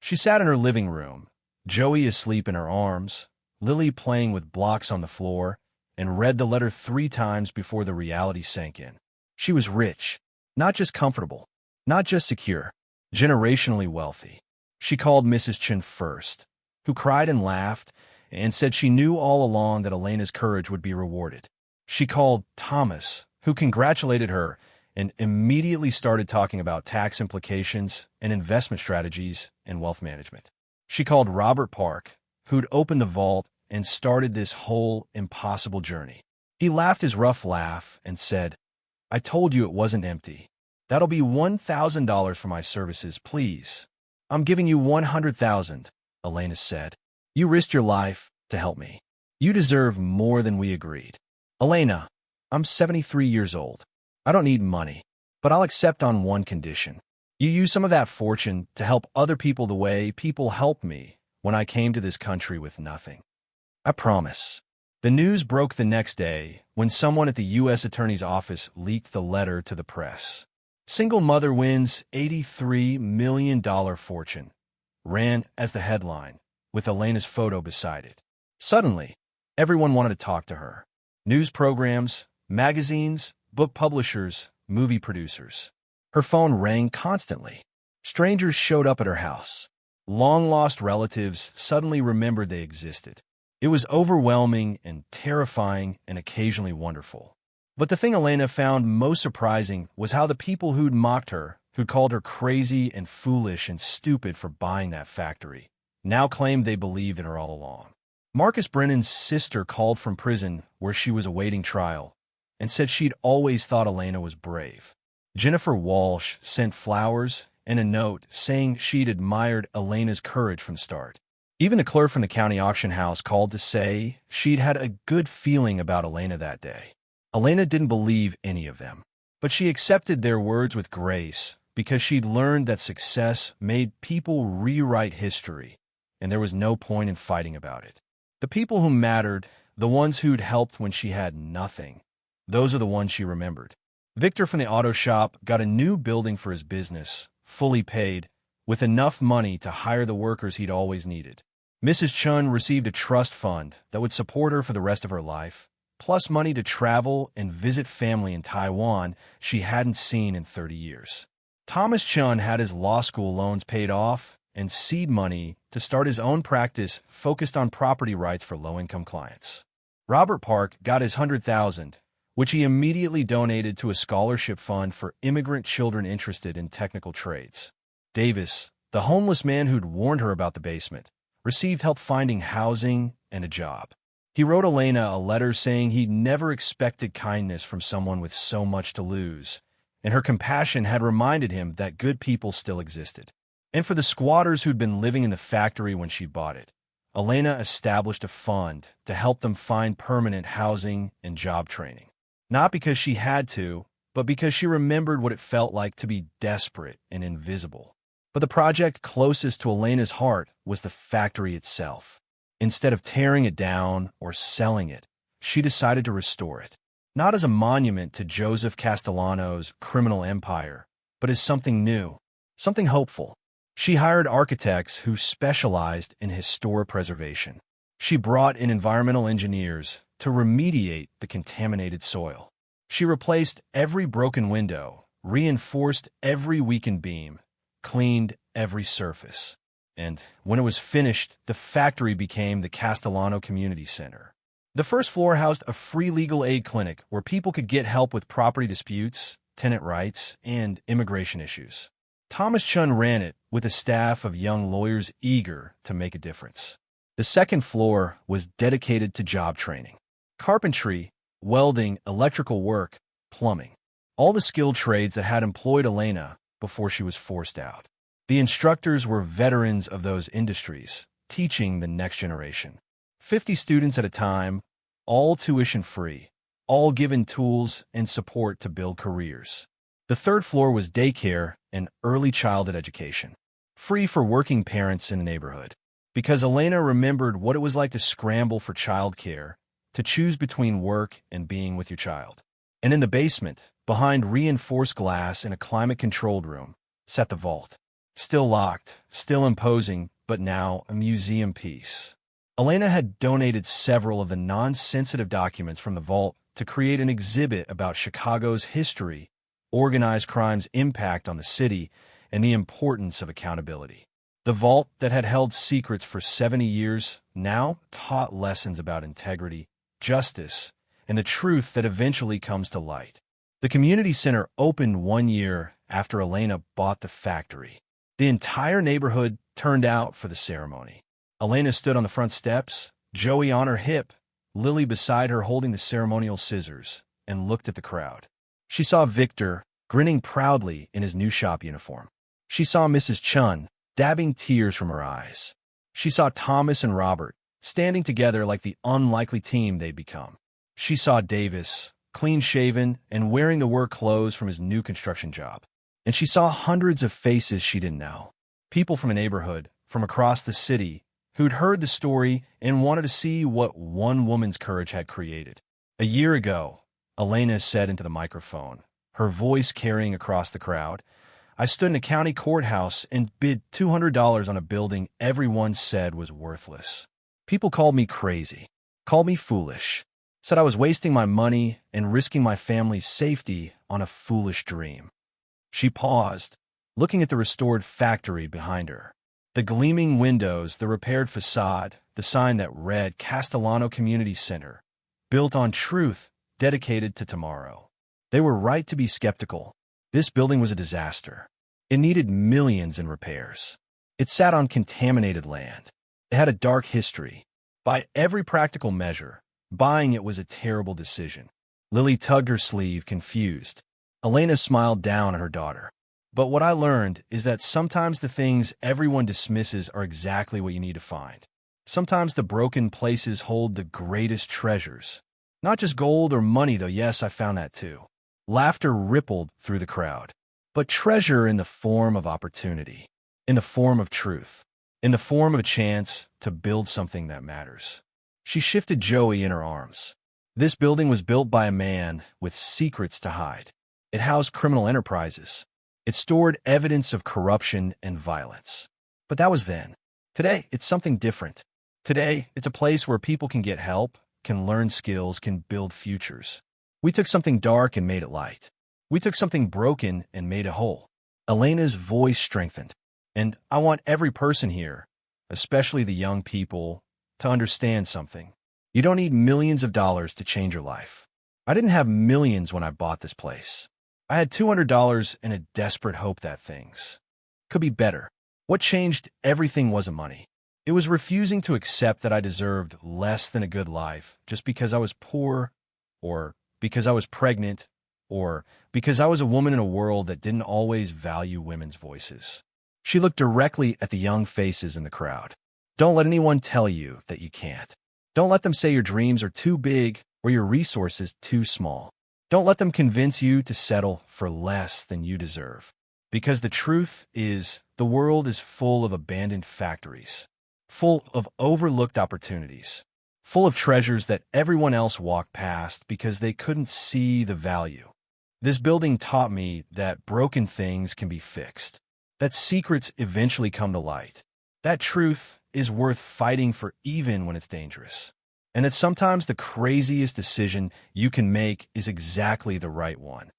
She sat in her living room, Joey asleep in her arms, Lily playing with blocks on the floor, and read the letter 3 times before the reality sank in. She was rich, not just comfortable, not just secure, generationally wealthy. She called Mrs. Chen first, who cried and laughed and said she knew all along that Elena's courage would be rewarded. She called Thomas, who congratulated her and immediately started talking about tax implications and investment strategies and wealth management. She called Robert Park, who'd opened the vault and started this whole impossible journey. He laughed his rough laugh and said, "I told you it wasn't empty. That'll be $1,000 for my services, please." "I'm giving you $100,000, Elena said. "You risked your life to help me. You deserve more than we agreed." "Elena, I'm 73 years old. I don't need money, but I'll accept on one condition. You use some of that fortune to help other people the way people helped me when I came to this country with nothing. I promise." The news broke the next day when someone at the U.S. Attorney's Office leaked the letter to the press. "Single mother wins $83 million fortune," ran as the headline, with Elena's photo beside it. Suddenly, everyone wanted to talk to her. News programs, magazines, book publishers, movie producers. Her phone rang constantly. Strangers showed up at her house. Long-lost relatives suddenly remembered they existed. It was overwhelming and terrifying and occasionally wonderful. But the thing Elena found most surprising was how the people who'd mocked her, who'd called her crazy and foolish and stupid for buying that factory, now claimed they believed in her all along. Marcus Brennan's sister called from prison where she was awaiting trial and said she'd always thought Elena was brave. Jennifer Walsh sent flowers and a note saying she'd admired Elena's courage from the start. Even the clerk from the county auction house called to say she'd had a good feeling about Elena that day. Elena didn't believe any of them, but she accepted their words with grace because she'd learned that success made people rewrite history, and there was no point in fighting about it. The people who mattered, the ones who'd helped when she had nothing, those are the ones she remembered. Victor from the auto shop got a new building for his business, fully paid, with enough money to hire the workers he'd always needed. Mrs. Chun received a trust fund that would support her for the rest of her life, plus money to travel and visit family in Taiwan she hadn't seen in 30 years. Thomas Chun had his law school loans paid off and seed money to start his own practice focused on property rights for low-income clients. Robert Park got his $100,000, which he immediately donated to a scholarship fund for immigrant children interested in technical trades. Davis, the homeless man who'd warned her about the basement, received help finding housing and a job. He wrote Elena a letter saying he'd never expected kindness from someone with so much to lose, and her compassion had reminded him that good people still existed. And for the squatters who'd been living in the factory when she bought it, Elena established a fund to help them find permanent housing and job training. Not because she had to, but because she remembered what it felt like to be desperate and invisible. But the project closest to Elena's heart was the factory itself. Instead of tearing it down or selling it, she decided to restore it. Not as a monument to Joseph Castellano's criminal empire, but as something new, something hopeful. She hired architects who specialized in historic preservation. She brought in environmental engineers to remediate the contaminated soil. She replaced every broken window, reinforced every weakened beam, cleaned every surface. And when it was finished, the factory became the Castellano Community Center. The first floor housed a free legal aid clinic where people could get help with property disputes, tenant rights, and immigration issues. Thomas Chun ran it with a staff of young lawyers eager to make a difference. The second floor was dedicated to job training. Carpentry, welding, electrical work, plumbing. All the skilled trades that had employed Elena before she was forced out. The instructors were veterans of those industries, teaching the next generation. 50 students at a time, all tuition-free, all given tools and support to build careers. The third floor was daycare and early childhood education, free for working parents in the neighborhood. Because Elena remembered what it was like to scramble for childcare, to choose between work and being with your child. And in the basement, behind reinforced glass in a climate-controlled room, sat the vault. Still locked, still imposing, but now a museum piece. Elena had donated several of the non-sensitive documents from the vault to create an exhibit about Chicago's history, organized crime's impact on the city, and the importance of accountability. The vault that had held secrets for 70 years now taught lessons about integrity, justice, and the truth that eventually comes to light. The community center opened 1 year after Elena bought the factory. The entire neighborhood turned out for the ceremony. Elena stood on the front steps, Joey on her hip, Lily beside her holding the ceremonial scissors, and looked at the crowd. She saw Victor grinning proudly in his new shop uniform. She saw Mrs. Chun dabbing tears from her eyes. She saw Thomas and Robert standing together like the unlikely team they'd become. She saw Davis, clean-shaven and wearing the work clothes from his new construction job. And she saw hundreds of faces she didn't know. People from a neighborhood, from across the city, who'd heard the story and wanted to see what one woman's courage had created. A year ago, Elena said into the microphone, her voice carrying across the crowd, I stood in a county courthouse and bid $200 on a building everyone said was worthless. People called me crazy, called me foolish, said I was wasting my money and risking my family's safety on a foolish dream. She paused, looking at the restored factory behind her. The gleaming windows, the repaired facade, the sign that read Castellano Community Center, built on truth, dedicated to tomorrow. They were right to be skeptical. This building was a disaster. It needed millions in repairs. It sat on contaminated land. It had a dark history. By every practical measure, buying it was a terrible decision. Lily tugged her sleeve, confused. Elena smiled down at her daughter. But what I learned is that sometimes the things everyone dismisses are exactly what you need to find. Sometimes the broken places hold the greatest treasures. Not just gold or money, though, yes, I found that too. Laughter rippled through the crowd. But treasure in the form of opportunity, in the form of truth, in the form of a chance to build something that matters. She shifted Joey in her arms. This building was built by a man with secrets to hide. It housed criminal enterprises. It stored evidence of corruption and violence. But that was then. Today, it's something different. Today, it's a place where people can get help, can learn skills, can build futures. We took something dark and made it light. We took something broken and made it whole. Elena's voice strengthened. And I want every person here, especially the young people, to understand something. You don't need millions of dollars to change your life. I didn't have millions when I bought this place. I had $200 and a desperate hope that things could be better. What changed everything wasn't money. It was refusing to accept that I deserved less than a good life just because I was poor, or because I was pregnant, or because I was a woman in a world that didn't always value women's voices. She looked directly at the young faces in the crowd. Don't let anyone tell you that you can't. Don't let them say your dreams are too big or your resources too small. Don't let them convince you to settle for less than you deserve. Because the truth is, the world is full of abandoned factories, full of overlooked opportunities, full of treasures that everyone else walked past because they couldn't see the value. This building taught me that broken things can be fixed, that secrets eventually come to light, that truth is worth fighting for even when it's dangerous, and that sometimes the craziest decision you can make is exactly the right one.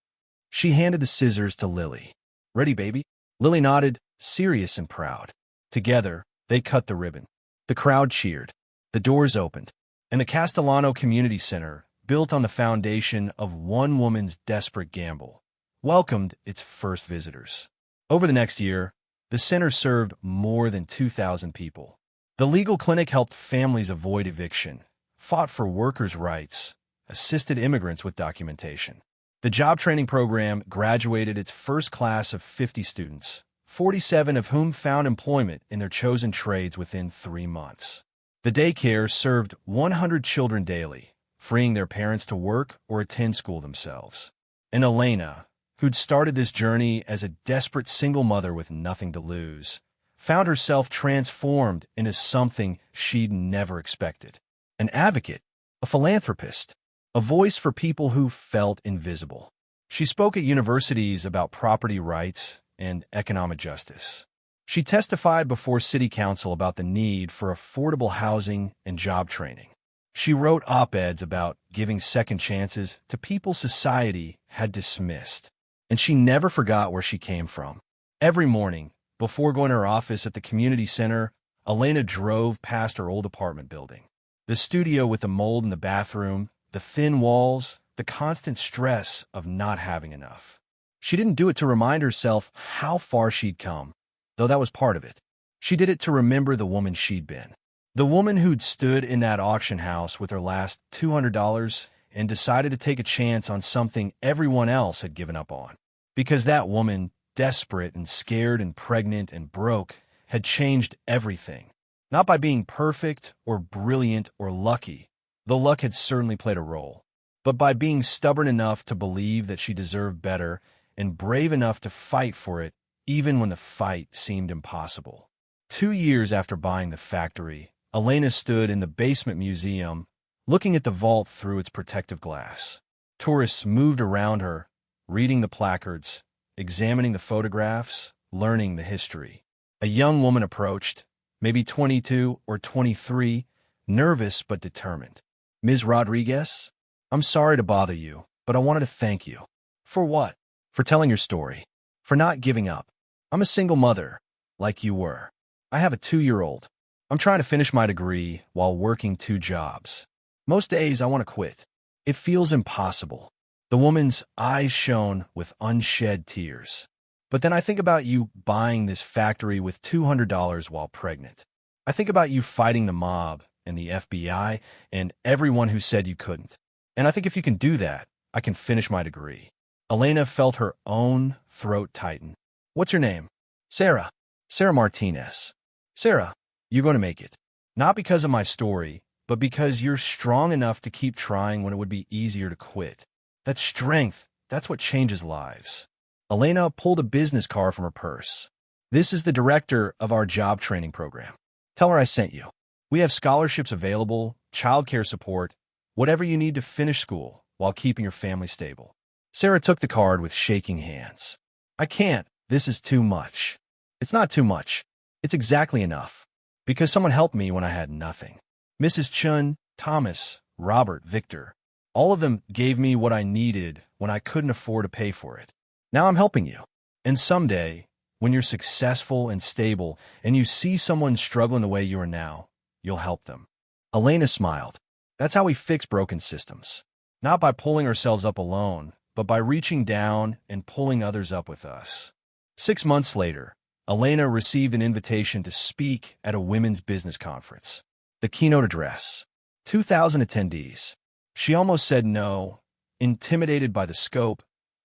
She handed the scissors to Lily. Ready, baby? Lily nodded, serious and proud. Together, they cut the ribbon. The crowd cheered. The doors opened, and the Castellano Community Center, built on the foundation of one woman's desperate gamble, welcomed its first visitors. Over the next year, the center served more than 2,000 people. The legal clinic helped families avoid eviction, fought for workers' rights, assisted immigrants with documentation. The job training program graduated its first class of 50 students, 47 of whom found employment in their chosen trades within 3 months. The daycare served 100 children daily, freeing their parents to work or attend school themselves. And Elena, who'd started this journey as a desperate single mother with nothing to lose, found herself transformed into something she'd never expected. An advocate, a philanthropist, a voice for people who felt invisible. She spoke at universities about property rights and economic justice. She testified before city council about the need for affordable housing and job training. She wrote op-eds about giving second chances to people society had dismissed. And she never forgot where she came from. Every morning, before going to her office at the community center, Elena drove past her old apartment building. The studio with the mold in the bathroom, the thin walls, the constant stress of not having enough. She didn't do it to remind herself how far she'd come, though that was part of it. She did it to remember the woman she'd been. The woman who'd stood in that auction house with her last $200 and decided to take a chance on something everyone else had given up on. Because that woman, desperate and scared and pregnant and broke, had changed everything. Not by being perfect or brilliant or lucky, though luck had certainly played a role, but by being stubborn enough to believe that she deserved better and brave enough to fight for it even when the fight seemed impossible. 2 years after buying the factory, Elena stood in the basement museum, looking at the vault through its protective glass. Tourists moved around her, reading the placards, examining the photographs, learning the history. A young woman approached, maybe 22 or 23, nervous but determined. Ms. Rodriguez, I'm sorry to bother you, but I wanted to thank you. For what? For telling your story. For not giving up. I'm a single mother, like you were. I have a 2-year-old. I'm trying to finish my degree while working 2 jobs. Most days I want to quit. It feels impossible. The woman's eyes shone with unshed tears. But then I think about you buying this factory with $200 while pregnant. I think about you fighting the mob and the FBI and everyone who said you couldn't. And I think if you can do that, I can finish my degree. Elena felt her own throat tighten. What's your name? Sarah. Sarah Martinez. Sarah, you're going to make it. Not because of my story, but because you're strong enough to keep trying when it would be easier to quit. That strength, that's what changes lives. Elena pulled a business card from her purse. This is the director of our job training program. Tell her I sent you. We have scholarships available, childcare support, whatever you need to finish school while keeping your family stable. Sarah took the card with shaking hands. I can't. This is too much. It's not too much. It's exactly enough. Because someone helped me when I had nothing. Mrs. Chun, Thomas, Robert, Victor, all of them gave me what I needed when I couldn't afford to pay for it. Now I'm helping you. And someday, when you're successful and stable and you see someone struggling the way you are now, you'll help them. Elena smiled. That's how we fix broken systems. Not by pulling ourselves up alone, but by reaching down and pulling others up with us. 6 months later, Elena received an invitation to speak at a women's business conference. The keynote address. 2,000 attendees. She almost said no, intimidated by the scope,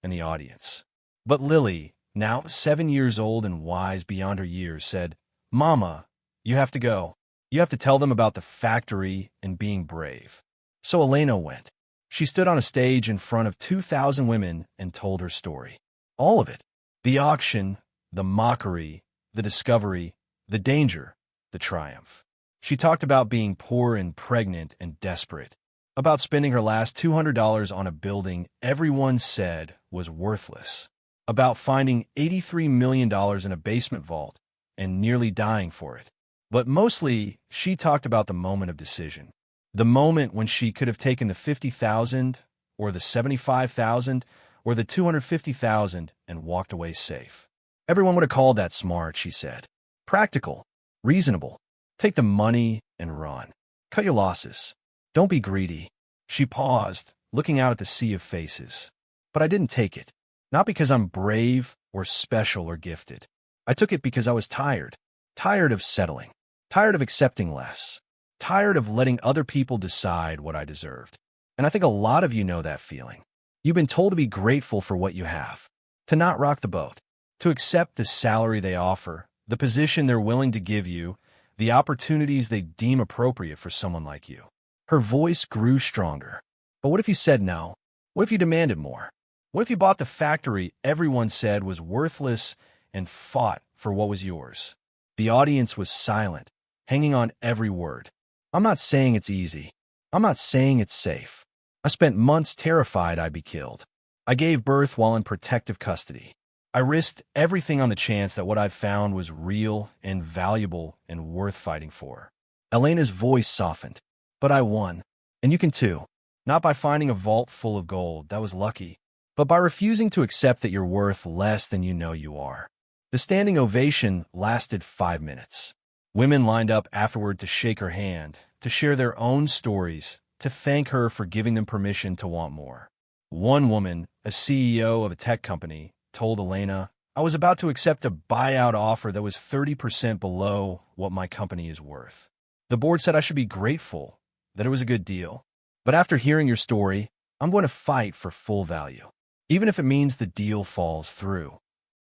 in the audience. But Lily, now 7 years old and wise beyond her years, said, "Mama, you have to go. You have to tell them about the factory and being brave." So Elena went. She stood on a stage in front of 2,000 women and told her story. All of it. The auction, the mockery, the discovery, the danger, the triumph. She talked about being poor and pregnant and desperate, about spending her last $200 on a building everyone said was worthless, about finding $83 million in a basement vault and nearly dying for it. But mostly, she talked about the moment of decision. The moment when she could have taken the $50,000 or the $75,000 or the $250,000 and walked away safe. Everyone would have called that smart, she said. Practical, reasonable. Take the money and run. Cut your losses. Don't be greedy. She paused, looking out at the sea of faces. But I didn't take it. Not because I'm brave or special or gifted. I took it because I was tired. Tired of settling. Tired of accepting less. Tired of letting other people decide what I deserved. And I think a lot of you know that feeling. You've been told to be grateful for what you have, to not rock the boat, to accept the salary they offer, the position they're willing to give you, the opportunities they deem appropriate for someone like you. Her voice grew stronger. But what if you said no? What if you demanded more? What if you bought the factory everyone said was worthless and fought for what was yours? The audience was silent, hanging on every word. I'm not saying it's easy. I'm not saying it's safe. I spent months terrified I'd be killed. I gave birth while in protective custody. I risked everything on the chance that what I've found was real and valuable and worth fighting for. Elena's voice softened. But I won. And you can too. Not by finding a vault full of gold, that was lucky, but by refusing to accept that you're worth less than you know you are. The standing ovation lasted 5 minutes. Women lined up afterward to shake her hand, to share their own stories, to thank her for giving them permission to want more. One woman, a CEO of a tech company, told Elena, "I was about to accept a buyout offer that was 30% below what my company is worth. The board said I should be grateful, that it was a good deal. But after hearing your story, I'm going to fight for full value, even if it means the deal falls through."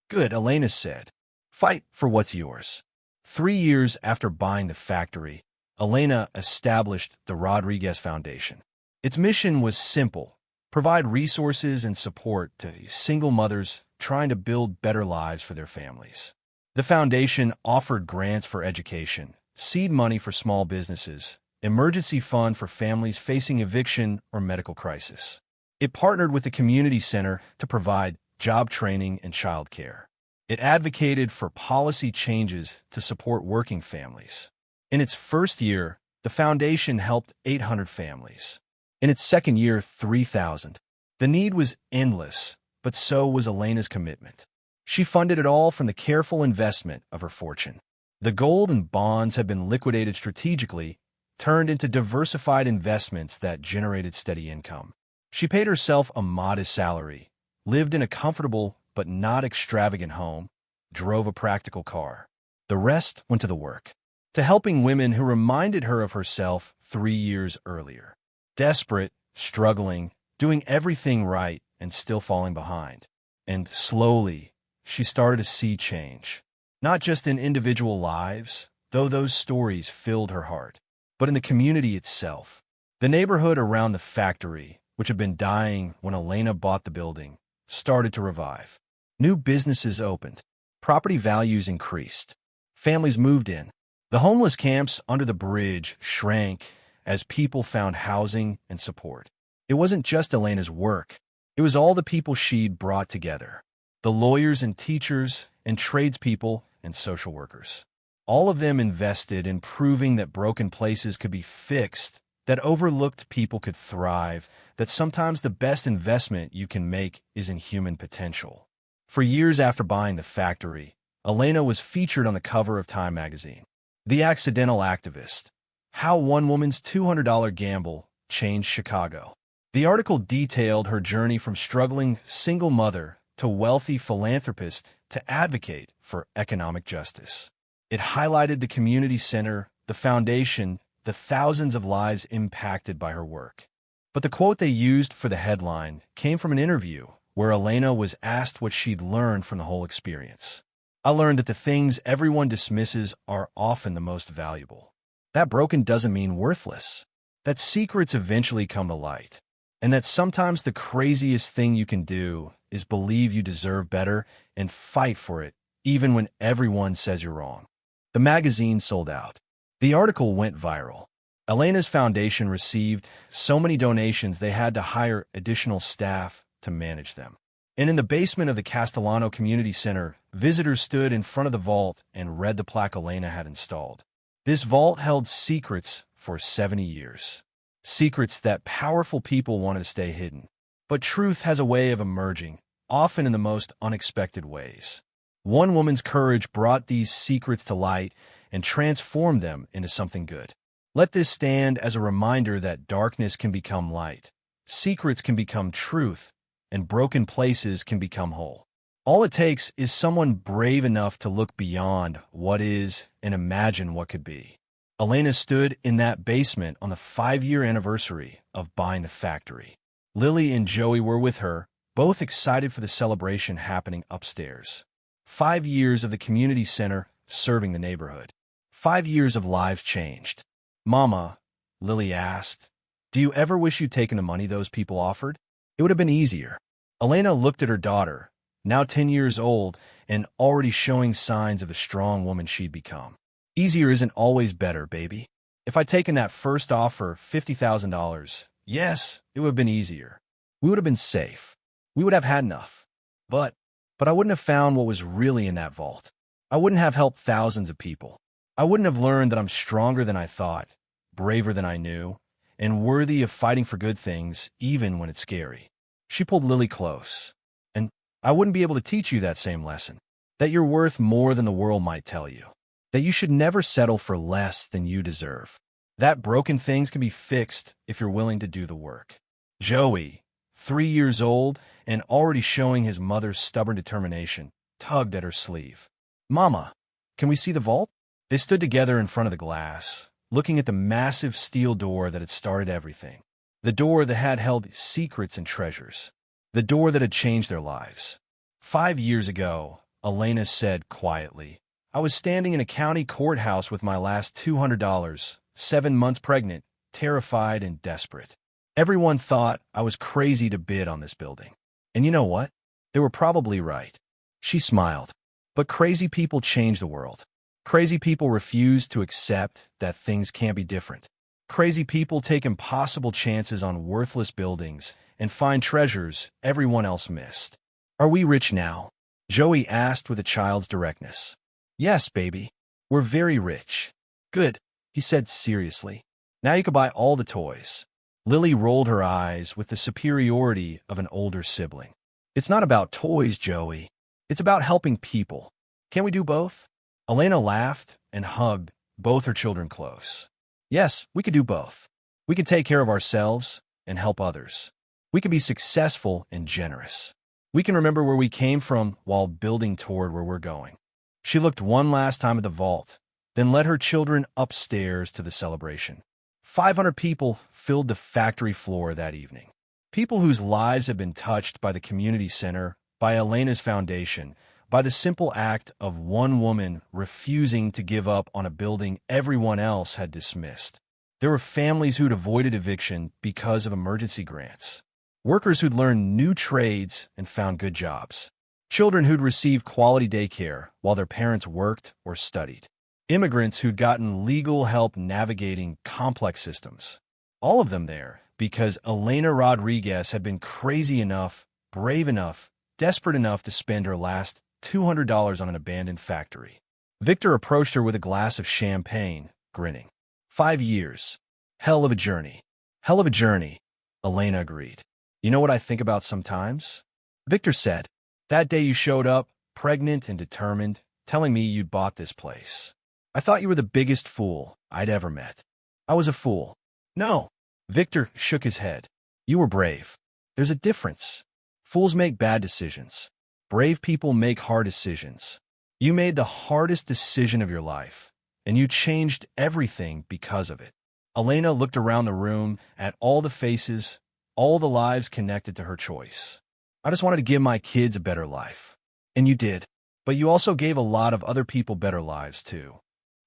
Good, Elena said. Fight for what's yours. 3 years after buying the factory, Elena established the Rodriguez Foundation. Its mission was simple: provide resources and support to single mothers trying to build better lives for their families. The foundation offered grants for education, seed money for small businesses, emergency fund for families facing eviction or medical crisis. It partnered with the community center to provide job training and child care. It advocated for policy changes to support working families. In its first year, the foundation helped 800 families. In its second year, 3,000. The need was endless, but so was Elena's commitment. She funded it all from the careful investment of her fortune. The gold and bonds had been liquidated strategically, turned into diversified investments that generated steady income. She paid herself a modest salary, lived in a comfortable but not extravagant home, drove a practical car. The rest went to the work, to helping women who reminded her of herself 3 years earlier. Desperate, struggling, doing everything right, and still falling behind. And slowly, she started to see change. Not just in individual lives, though those stories filled her heart, but in the community itself. The neighborhood around the factory, which had been dying when Elena bought the building, started to revive. New businesses opened. Property values increased. Families moved in. The homeless camps under the bridge shrank as people found housing and support. It wasn't just Elena's work. It was all the people she'd brought together. The lawyers and teachers and tradespeople and social workers. All of them invested in proving that broken places could be fixed, that overlooked people could thrive, that sometimes the best investment you can make is in human potential. For years after buying the factory, Elena was featured on the cover of Time magazine. The Accidental Activist: How One Woman's $200 Gamble Changed Chicago. The article detailed her journey from struggling single mother to wealthy philanthropist to advocate for economic justice. It highlighted the community center, the foundation, the thousands of lives impacted by her work. But the quote they used for the headline came from an interview where Elena was asked what she'd learned from the whole experience. I learned that the things everyone dismisses are often the most valuable. That broken doesn't mean worthless. That secrets eventually come to light. And that sometimes the craziest thing you can do is believe you deserve better and fight for it, even when everyone says you're wrong. The magazine sold out. The article went viral. Elena's foundation received so many donations they had to hire additional staff to manage them. And in the basement of the Castellano Community Center, visitors stood in front of the vault and read the plaque Elena had installed. This vault held secrets for 70 years. Secrets that powerful people wanted to stay hidden. But truth has a way of emerging, often in the most unexpected ways. One woman's courage brought these secrets to light and transformed them into something good. Let this stand as a reminder that darkness can become light, secrets can become truth, and broken places can become whole. All it takes is someone brave enough to look beyond what is and imagine what could be. Elena stood in that basement on the 5-year anniversary of buying the factory. Lily and Joey were with her, both excited for the celebration happening upstairs. 5 years of the community center serving the neighborhood. 5 years of lives changed. "Mama," Lily asked, "do you ever wish you'd taken the money those people offered? It would have been easier." Elena looked at her daughter, now 10 years old and already showing signs of the strong woman she'd become. "Easier isn't always better, baby. If I'd taken that first offer, $50,000, yes, it would have been easier. We would have been safe. We would have had enough. But I wouldn't have found what was really in that vault. I wouldn't have helped thousands of people. I wouldn't have learned that I'm stronger than I thought, braver than I knew, and worthy of fighting for good things, even when it's scary." She pulled Lily close. "And I wouldn't be able to teach you that same lesson, that you're worth more than the world might tell you, that you should never settle for less than you deserve, that broken things can be fixed if you're willing to do the work." Joey, 3 years old and already showing his mother's stubborn determination, tugged at her sleeve. "Mama, can we see the vault?" They stood together in front of the glass, looking at the massive steel door that had started everything. The door that had held secrets and treasures. The door that had changed their lives. 5 years ago, Elena said quietly, "I was standing in a county courthouse with my last $200, 7 months pregnant, terrified and desperate. Everyone thought I was crazy to bid on this building. And you know what? They were probably right." She smiled. But crazy people change the world. Crazy people refuse to accept that things can't be different. Crazy people take impossible chances on worthless buildings and find treasures everyone else missed. "Are we rich now?" Joey asked with a child's directness. "Yes, baby. We're very rich." "Good," he said seriously. "Now you can buy all the toys." Lily rolled her eyes with the superiority of an older sibling. "It's not about toys, Joey. It's about helping people. Can't we do both?" Elena laughed and hugged both her children close. "Yes, we could do both. We could take care of ourselves and help others. We can be successful and generous. We can remember where we came from while building toward where we're going." She looked one last time at the vault, then led her children upstairs to the celebration. 500 people filled the factory floor that evening. People whose lives had been touched by the community center, by Elena's foundation, by the simple act of one woman refusing to give up on a building everyone else had dismissed. There were families who'd avoided eviction because of emergency grants. Workers who'd learned new trades and found good jobs. Children who'd received quality daycare while their parents worked or studied. Immigrants who'd gotten legal help navigating complex systems. All of them there because Elena Rodriguez had been crazy enough, brave enough, desperate enough to spend her last $200 on an abandoned factory. Victor approached her with a glass of champagne, grinning. 5 years. Hell of a journey. Hell of a journey, Elena agreed. "You know what I think about sometimes?" Victor said, "That day you showed up, pregnant and determined, telling me you'd bought this place. I thought you were the biggest fool I'd ever met." "I was a fool." "No." Victor shook his head. "You were brave. There's a difference. Fools make bad decisions. Brave people make hard decisions. You made the hardest decision of your life, and you changed everything because of it." Elena looked around the room at all the faces, all the lives connected to her choice. I just wanted to give my kids a better life. And you did. But you also gave a lot of other people better lives, too.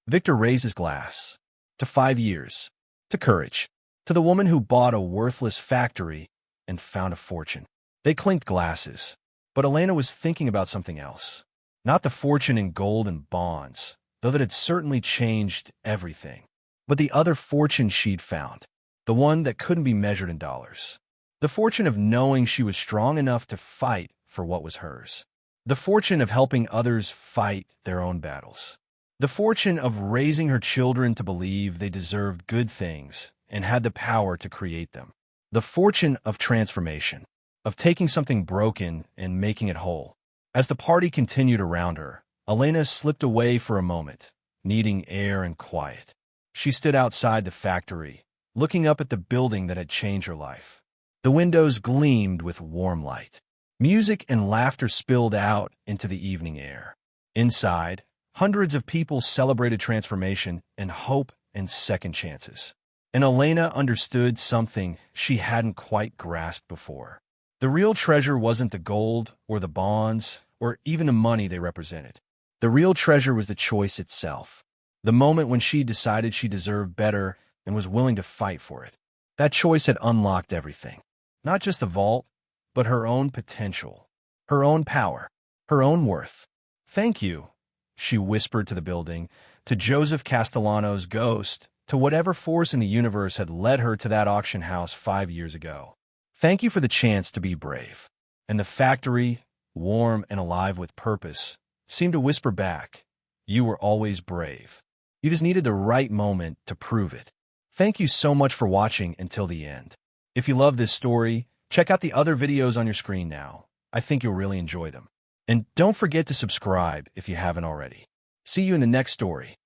Victor raised his glass. To 5 years. To courage. To the woman who bought a worthless factory and found a fortune. They clinked glasses. But Elena was thinking about something else. Not the fortune in gold and bonds, though that had certainly changed everything. But the other fortune she'd found. The one that couldn't be measured in dollars. The fortune of knowing she was strong enough to fight for what was hers. The fortune of helping others fight their own battles. The fortune of raising her children to believe they deserved good things and had the power to create them. The fortune of transformation, of taking something broken and making it whole. As the party continued around her, Elena slipped away for a moment, needing air and quiet. She stood outside the factory, looking up at the building that had changed her life. The windows gleamed with warm light. Music and laughter spilled out into the evening air. Inside, hundreds of people celebrated transformation and hope and second chances. And Elena understood something she hadn't quite grasped before. The real treasure wasn't the gold or the bonds or even the money they represented. The real treasure was the choice itself. The moment when she decided she deserved better and was willing to fight for it. That choice had unlocked everything. Not just the vault, but her own potential, her own power, her own worth. Thank you, she whispered to the building, to Joseph Castellano's ghost, to whatever force in the universe had led her to that auction house 5 years ago. Thank you for the chance to be brave. And the factory, warm and alive with purpose, seemed to whisper back, you were always brave. You just needed the right moment to prove it. Thank you so much for watching until the end. If you love this story, check out the other videos on your screen now. I think you'll really enjoy them. And don't forget to subscribe if you haven't already. See you in the next story.